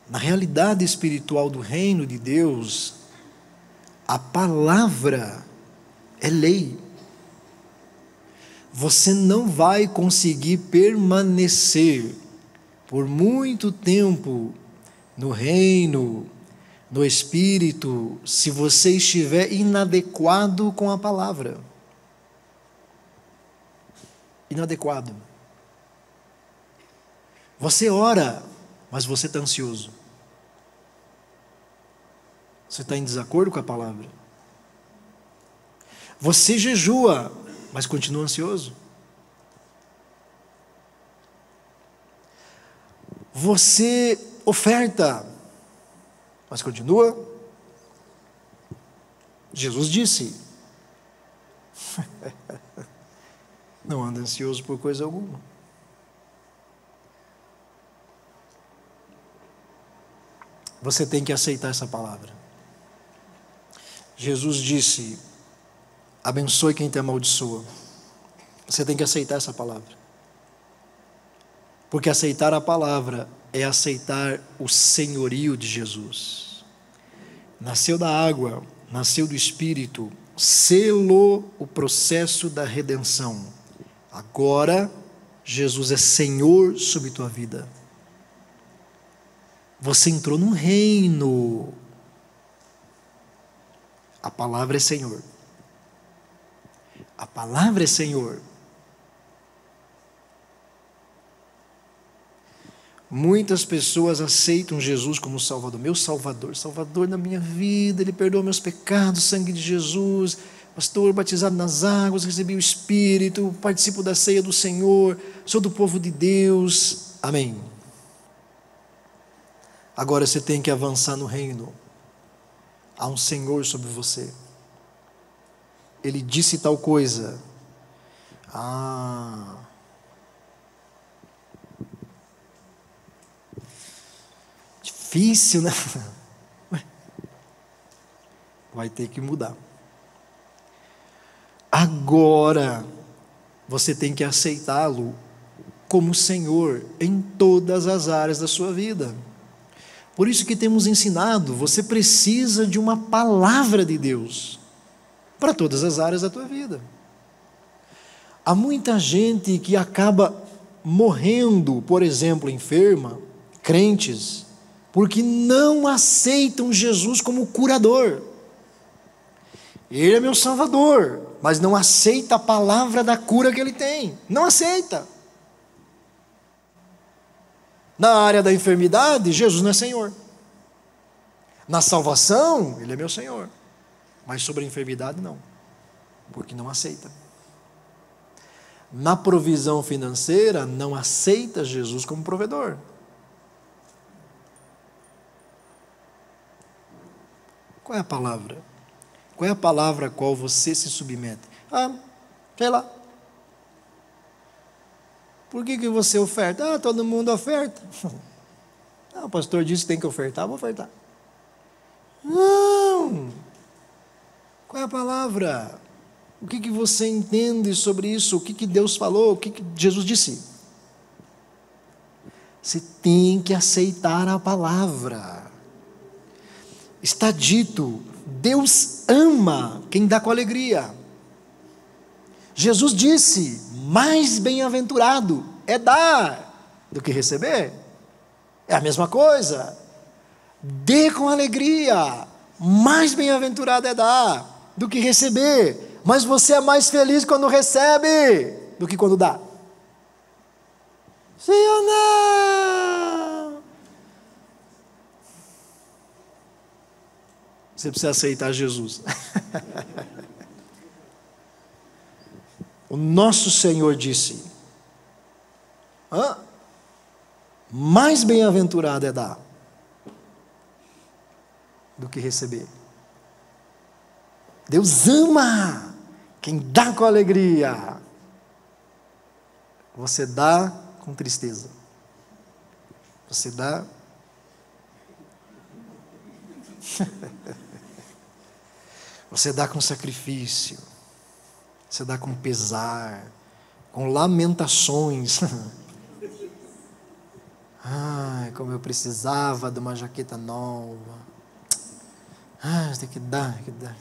Na realidade espiritual do reino de Deus, a palavra é lei. Você não vai conseguir permanecer por muito tempo no reino, no espírito, se você estiver inadequado com a palavra. Inadequado. Você ora, mas você está ansioso. Você está em desacordo com a palavra. Você jejua, mas continua ansioso. Você oferta, mas continua. Jesus disse: não anda ansioso por coisa alguma. Você tem que aceitar essa palavra. Jesus disse: abençoe quem te amaldiçoa. Você tem que aceitar essa palavra. Porque aceitar a palavra é aceitar o senhorio de Jesus. Nasceu da água, nasceu do Espírito, selou o processo da redenção. Agora, Jesus é Senhor sobre tua vida. Você entrou num reino. A palavra é Senhor. A palavra é Senhor. Muitas pessoas aceitam Jesus como Salvador. Meu Salvador, Salvador da minha vida, Ele perdoa meus pecados, sangue de Jesus. Pastor, batizado nas águas, recebi o Espírito, participo da ceia do Senhor, sou do povo de Deus. Amém. Agora você tem que avançar no reino. Há um Senhor sobre você. Ele disse tal coisa. Difícil, né? Vai ter que mudar. Agora, você tem que aceitá-lo como Senhor em todas as áreas da sua vida. Por isso que temos ensinado, você precisa de uma palavra de Deus para todas as áreas da tua vida. Há muita gente que acaba morrendo, por exemplo, enferma, crentes, porque não aceitam Jesus como curador. Ele é meu Salvador, mas não aceita a palavra da cura que Ele tem. Não aceita. Na área da enfermidade, Jesus não é Senhor. Na salvação, Ele é meu Senhor. Mas sobre a enfermidade, não. Porque não aceita. Na provisão financeira, não aceita Jesus como provedor. Qual é a palavra? Qual é a palavra a qual você se submete? Sei lá. Por que você oferta? Todo mundo oferta. O pastor disse que tem que ofertar, vou ofertar. Não. Qual é a palavra? O que você entende sobre isso? O que Deus falou? O que Jesus disse? Você tem que aceitar a palavra. Está dito, Deus ama quem dá com alegria. Jesus disse, mais bem-aventurado é dar do que receber. É a mesma coisa. Dê com alegria. Mais bem-aventurado é dar do que receber. Mas você é mais feliz quando recebe do que quando dá. Sim ou não? Você precisa aceitar Jesus. O nosso Senhor disse: mais bem-aventurado é dar do que receber. Deus ama quem dá com alegria. Você dá com tristeza. Você dá. Você dá com sacrifício. Você dá com pesar, com lamentações. Ai, como eu precisava de uma jaqueta nova. Ah, tem que dar, tem que dar.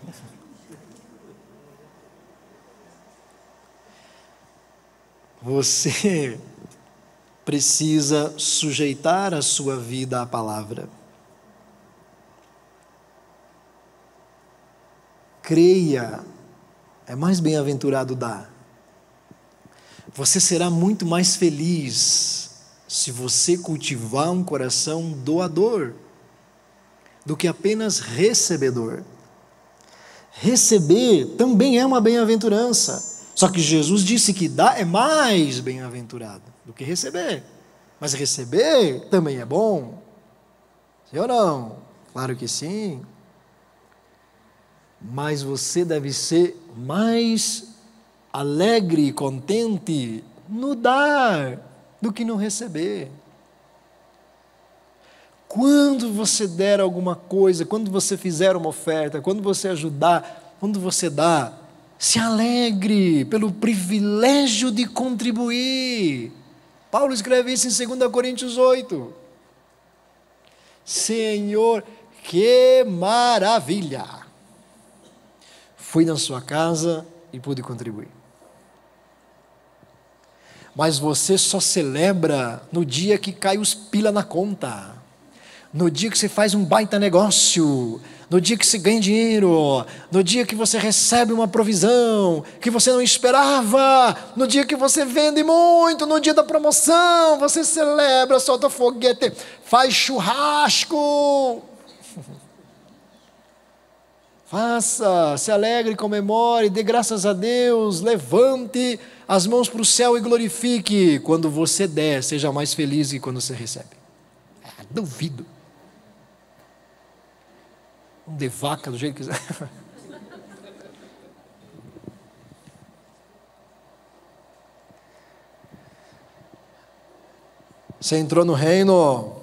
Você precisa sujeitar a sua vida à palavra. Creia, é mais bem-aventurado dar. Você será muito mais feliz se você cultivar um coração doador do que apenas recebedor. Receber também é uma bem-aventurança. Só que Jesus disse que dar é mais bem-aventurado do que receber. Mas receber também é bom. Sim ou não? Claro que sim. Mas você deve ser mais alegre e contente no dar do que no receber. Quando você der alguma coisa, quando você fizer uma oferta, quando você ajudar, quando você dá, se alegre pelo privilégio de contribuir. Paulo escreve isso em 2 Coríntios 8. Senhor, que maravilha! Fui na sua casa e pude contribuir. Mas você só celebra no dia que cai os pila na conta, no dia que você faz um baita negócio, no dia que você ganha dinheiro, no dia que você recebe uma provisão que você não esperava, no dia que você vende muito, no dia da promoção, você celebra, solta foguete, faz churrasco. Faça, se alegre, comemore, dê graças a Deus, levante as mãos para o céu e glorifique. Quando você der, seja mais feliz que quando você recebe. Duvido. Um de vaca do jeito que quiser. Você entrou no reino,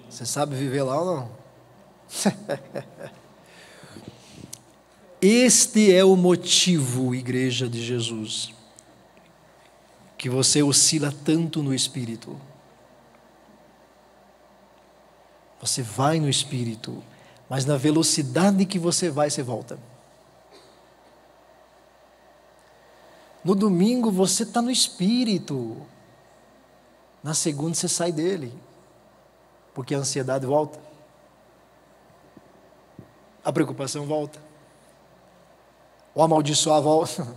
você sabe viver lá ou não? Este é o motivo, igreja de Jesus, que você oscila tanto no Espírito. Você vai no Espírito, mas na velocidade que você vai, você volta. No domingo você está no Espírito, na segunda você sai dele, porque a ansiedade volta, a preocupação volta, o amaldiçoar volta,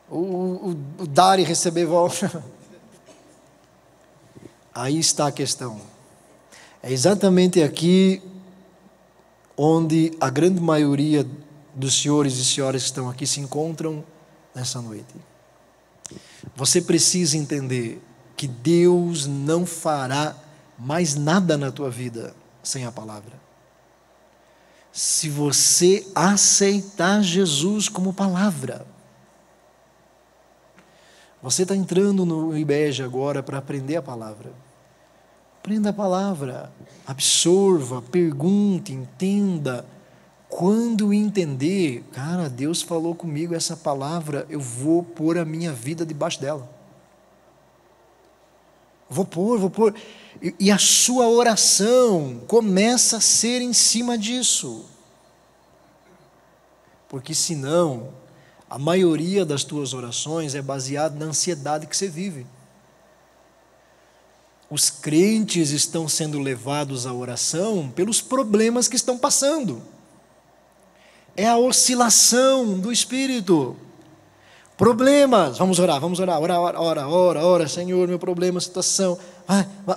o dar e receber volta. Aí está a questão. É exatamente aqui onde a grande maioria dos senhores e senhoras que estão aqui se encontram nessa noite. Você precisa entender que Deus não fará mais nada na tua vida sem a palavra. Se você aceitar Jesus como palavra. Você está entrando no IBEJ agora para aprender a palavra. Aprenda a palavra, absorva, pergunte, entenda. Quando entender, cara, Deus falou comigo essa palavra, eu vou pôr a minha vida debaixo dela. Vou pôr. E a sua oração começa a ser em cima disso. Porque senão, a maioria das tuas orações é baseada na ansiedade que você vive. Os crentes estão sendo levados à oração pelos problemas que estão passando. É a oscilação do Espírito. Problemas, vamos orar, ora, Senhor, meu problema, situação.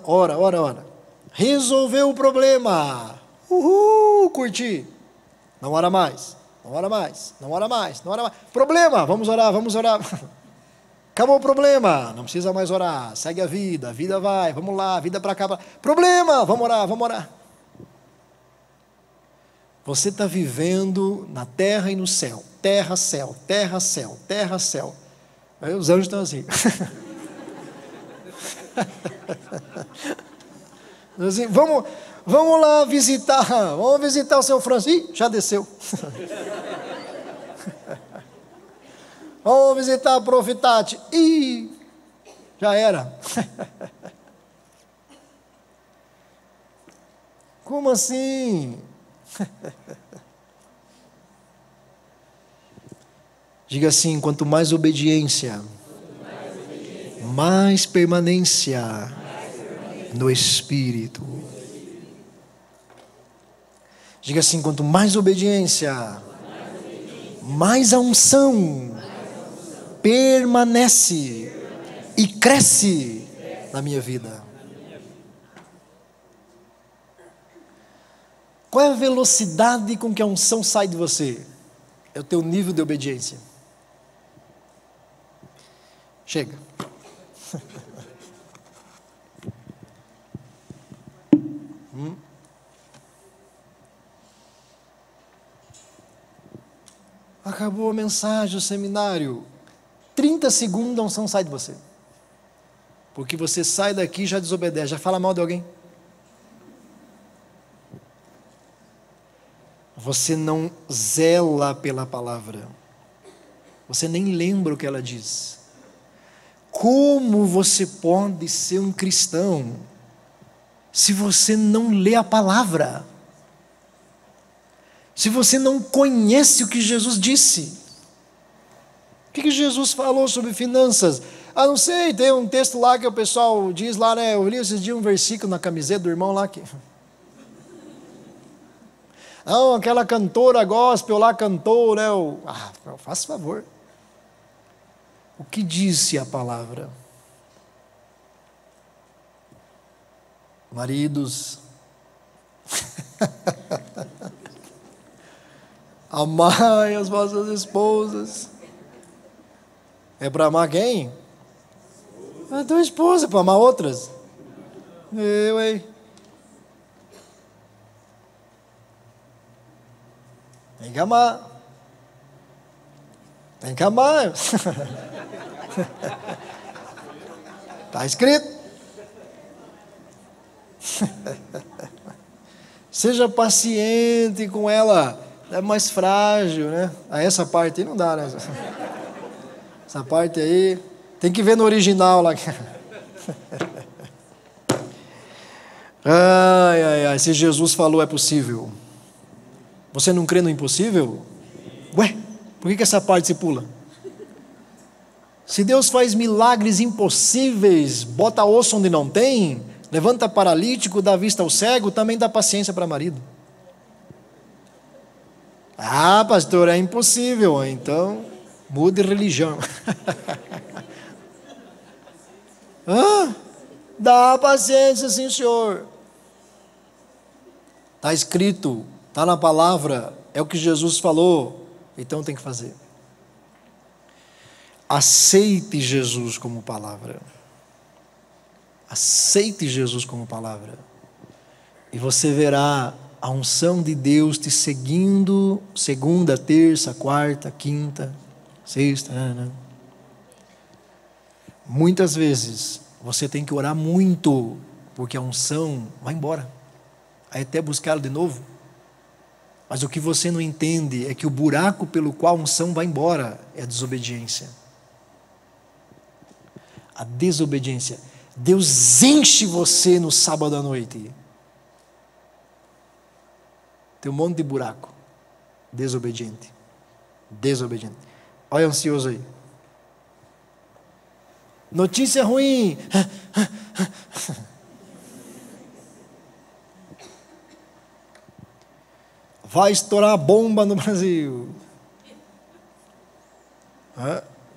Ora. Resolveu o problema. Curti. Não ora mais. Não ora mais, não ora mais, não ora mais. Problema, vamos orar, vamos orar. Acabou o problema, não precisa mais orar, segue a vida vai, vamos lá, vida para cá. Problema, vamos orar, vamos orar. Você está vivendo na terra e no céu, terra, céu, terra, céu, terra, céu. Aí os anjos estão assim. Assim, vamos lá visitar, vamos visitar o seu Francisco. Ih, já desceu. Vamos visitar a Profitati. Ih, já era. Como assim? Diga assim: quanto mais obediência, mais permanência no Espírito. Diga assim: quanto mais obediência, mais a unção permanece e cresce na minha vida. Qual é a velocidade com que a unção sai de você? É o teu nível de obediência. Chega. Acabou a mensagem, o seminário. 30 segundos a unção sai de você. Porque você sai daqui e já desobedece, já fala mal de alguém. Você não zela pela palavra. Você nem lembra o que ela diz. Como você pode ser um cristão se você não lê a palavra? Se você não conhece o que Jesus disse? O que Jesus falou sobre finanças? Ah, não sei, tem um texto lá que o pessoal diz lá, né? Eu li esses dias um versículo na camiseta do irmão lá que... Não, aquela cantora gospel lá cantou, né? Faça favor. O que disse a palavra? Maridos, amai as vossas esposas. É para amar quem? A tua esposa, para amar outras. Eu, hein? Tem que amar. Tem que amar. Está escrito. Seja paciente com ela. É mais frágil, né? Essa parte aí não dá, né? Essa parte aí tem que ver no original lá. Ai, se Jesus falou é possível. Você não crê no impossível? Ué, por que essa parte se pula? Se Deus faz milagres impossíveis, bota osso onde não tem, levanta paralítico, dá vista ao cego, também dá paciência para marido. Ah, pastor, é impossível, então mude religião. Dá paciência, sim, senhor. Está escrito, está na palavra, é o que Jesus falou, então tem que fazer. Aceite Jesus como palavra. Aceite Jesus como palavra. E você verá a unção de Deus te seguindo, segunda, terça, quarta, quinta, sexta. Muitas vezes você tem que orar muito, porque a unção vai embora. Aí até buscá-la de novo. Mas o que você não entende é que o buraco pelo qual a unção vai embora é a desobediência. A desobediência. Deus enche você no sábado à noite. Tem um monte de buraco. Desobediente. Desobediente. Olha ansioso aí. Notícia ruim. Vai estourar a bomba no Brasil.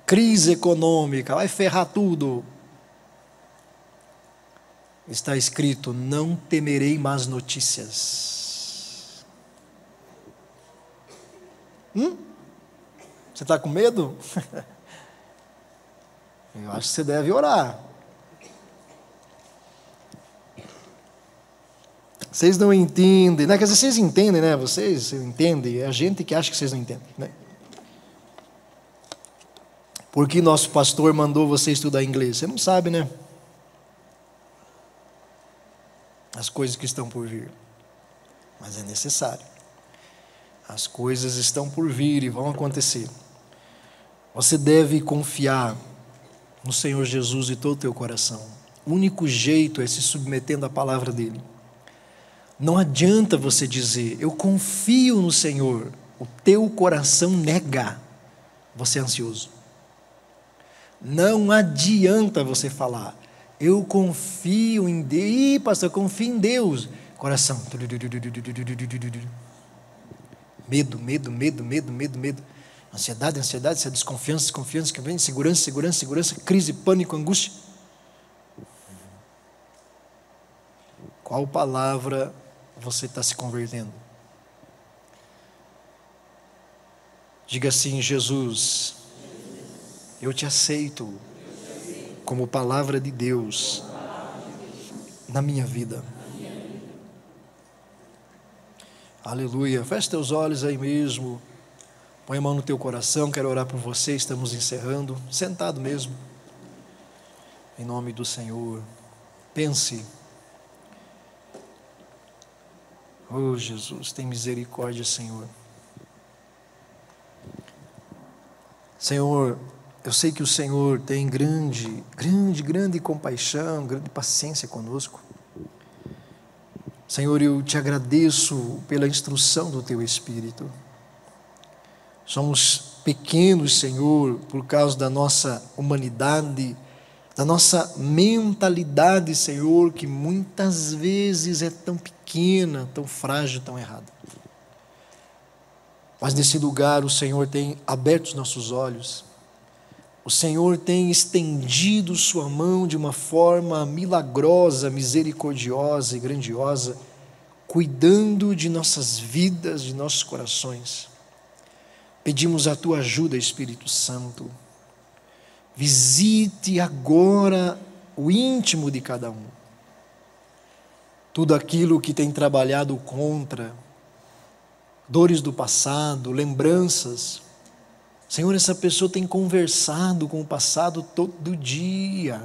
Crise econômica, vai ferrar tudo. Está escrito: não temerei más notícias. Você está com medo? Eu acho que você deve orar. Vocês não entendem, né? Quer dizer, vocês entendem, né? Vocês entendem, é a gente que acha que vocês não entendem, né? Por que nosso pastor mandou você estudar inglês? Você não sabe, né? As coisas que estão por vir. Mas é necessário. As coisas estão por vir e vão acontecer. Você deve confiar no Senhor Jesus de todo o teu coração. O único jeito é se submetendo à palavra dele. Não adianta você dizer, eu confio no Senhor. O teu coração nega. Você é ansioso. Não adianta você falar, eu confio em Deus. Ih, pastor, eu confio em Deus. Coração. Medo. Ansiedade, essa desconfiança, que vem, insegurança, crise, pânico, angústia. Qual palavra você está se convertendo? Diga assim, Jesus, eu te aceito como palavra de Deus na minha vida. Aleluia. Feche teus olhos aí mesmo. Põe a mão no teu coração. Quero orar por você. Estamos encerrando. Sentado mesmo. Em nome do Senhor. Pense. Oh, Jesus, tem misericórdia, Senhor. Senhor, eu sei que o Senhor tem grande compaixão, grande paciência conosco. Senhor, eu te agradeço pela instrução do teu Espírito. Somos pequenos, Senhor, por causa da nossa humanidade, da nossa mentalidade, Senhor, que muitas vezes é tão pequena, tão frágil, tão errada. Mas nesse lugar o Senhor tem aberto os nossos olhos. O Senhor tem estendido sua mão de uma forma milagrosa, misericordiosa e grandiosa, cuidando de nossas vidas, de nossos corações. Pedimos a tua ajuda, Espírito Santo. Visite agora o íntimo de cada um. Tudo aquilo que tem trabalhado contra, dores do passado, lembranças. Senhor, essa pessoa tem conversado com o passado todo dia.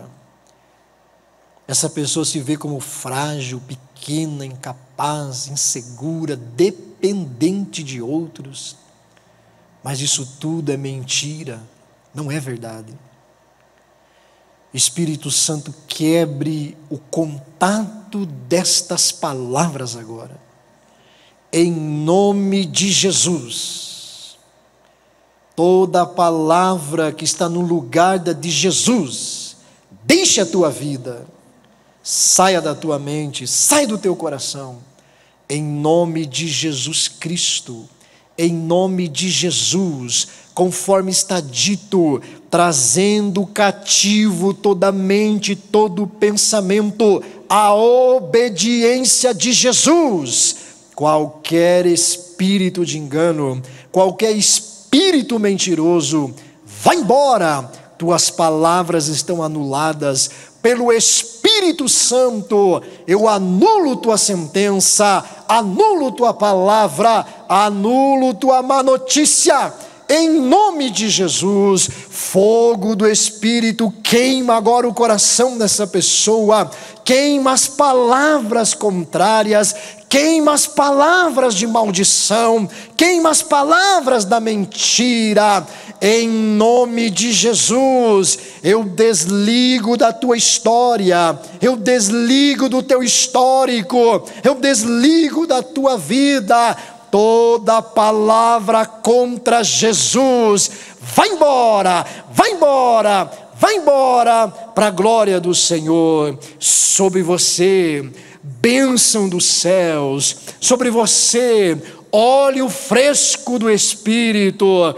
Essa pessoa se vê como frágil, pequena, incapaz, insegura, dependente de outros. Mas isso tudo é mentira, não é verdade. Espírito Santo, quebre o contato destas palavras agora. Em nome de Jesus. Toda palavra que está no lugar da de Jesus, deixe a tua vida, saia da tua mente, saia do teu coração, em nome de Jesus Cristo, em nome de Jesus, conforme está dito, trazendo cativo toda mente, todo pensamento, à obediência de Jesus. Qualquer espírito de engano, qualquer espírito mentiroso, vai embora, tuas palavras estão anuladas, pelo Espírito Santo, eu anulo tua sentença, anulo tua palavra, anulo tua má notícia, em nome de Jesus. Fogo do Espírito queima agora o coração dessa pessoa, queima as palavras contrárias, queima as palavras de maldição, queima as palavras da mentira, em nome de Jesus. Eu desligo da tua história, eu desligo do teu histórico, eu desligo da tua vida, toda palavra contra Jesus, vai embora, vai embora, vai embora, para a glória do Senhor, sobre você, bênção dos céus, sobre você, óleo fresco do Espírito,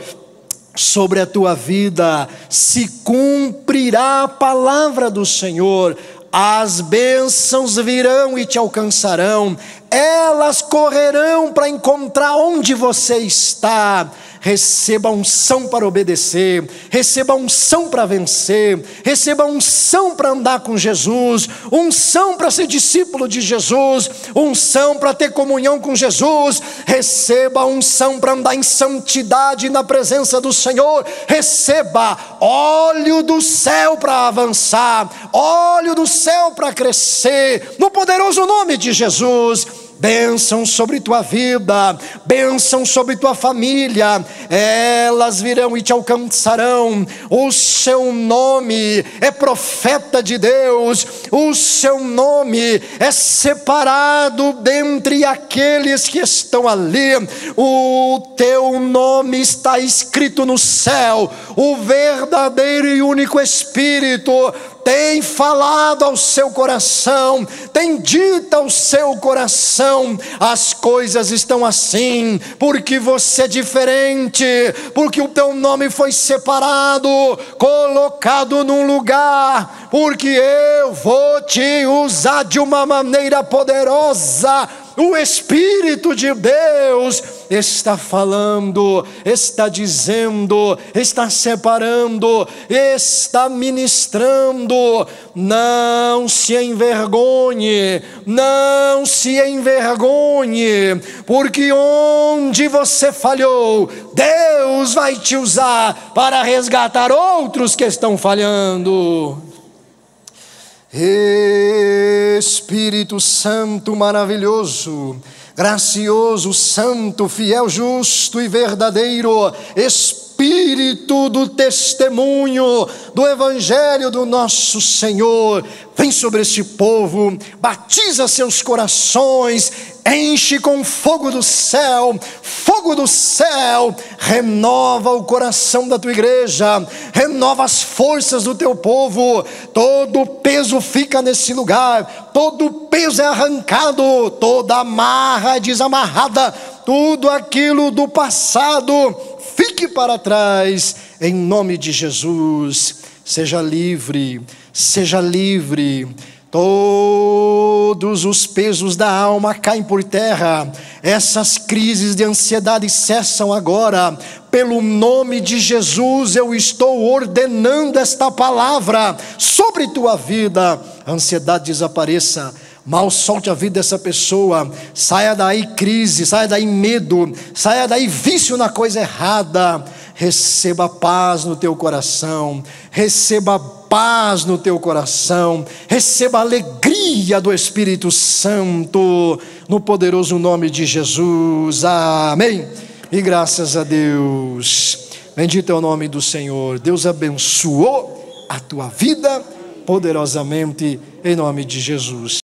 sobre a tua vida, se cumprirá a palavra do Senhor, as bênçãos virão e te alcançarão, elas correrão para encontrar onde você está. Receba unção para obedecer, receba unção para vencer, receba unção para andar com Jesus, unção para ser discípulo de Jesus, unção para ter comunhão com Jesus, receba unção para andar em santidade na presença do Senhor, receba óleo do céu para avançar, óleo do céu para crescer, no poderoso nome de Jesus. Bênção sobre tua vida, bênção sobre tua família, elas virão e te alcançarão. O seu nome é profeta de Deus, o seu nome é separado dentre aqueles que estão ali. O teu nome está escrito no céu. O verdadeiro e único Espírito tem falado ao seu coração, tem dito ao seu coração: as coisas estão assim, porque você é diferente, porque o teu nome foi separado, colocado num lugar, porque eu vou te usar de uma maneira poderosa. O Espírito de Deus está falando, está dizendo, está separando, está ministrando. Não se envergonhe, não se envergonhe, porque onde você falhou, Deus vai te usar para resgatar outros que estão falhando. Espírito Santo maravilhoso, gracioso, santo, fiel, justo e verdadeiro, Espírito do testemunho do Evangelho do nosso Senhor, vem sobre este povo, batiza seus corações, enche com fogo do céu, renova o coração da tua igreja, renova as forças do teu povo. Todo peso fica nesse lugar, todo peso é arrancado, toda amarra é desamarrada, tudo aquilo do passado fique para trás, em nome de Jesus. Seja livre, seja livre. Todos os pesos da alma caem por terra. Essas crises de ansiedade cessam agora. Pelo nome de Jesus eu estou ordenando esta palavra sobre tua vida. A ansiedade desapareça. Mal solte a vida dessa pessoa. Saia daí crise, saia daí medo, saia daí vício na coisa errada. Receba paz no teu coração, receba paz no teu coração, receba a alegria do Espírito Santo, no poderoso nome de Jesus, amém, e graças a Deus. Bendito é o nome do Senhor. Deus abençoou a tua vida poderosamente, em nome de Jesus.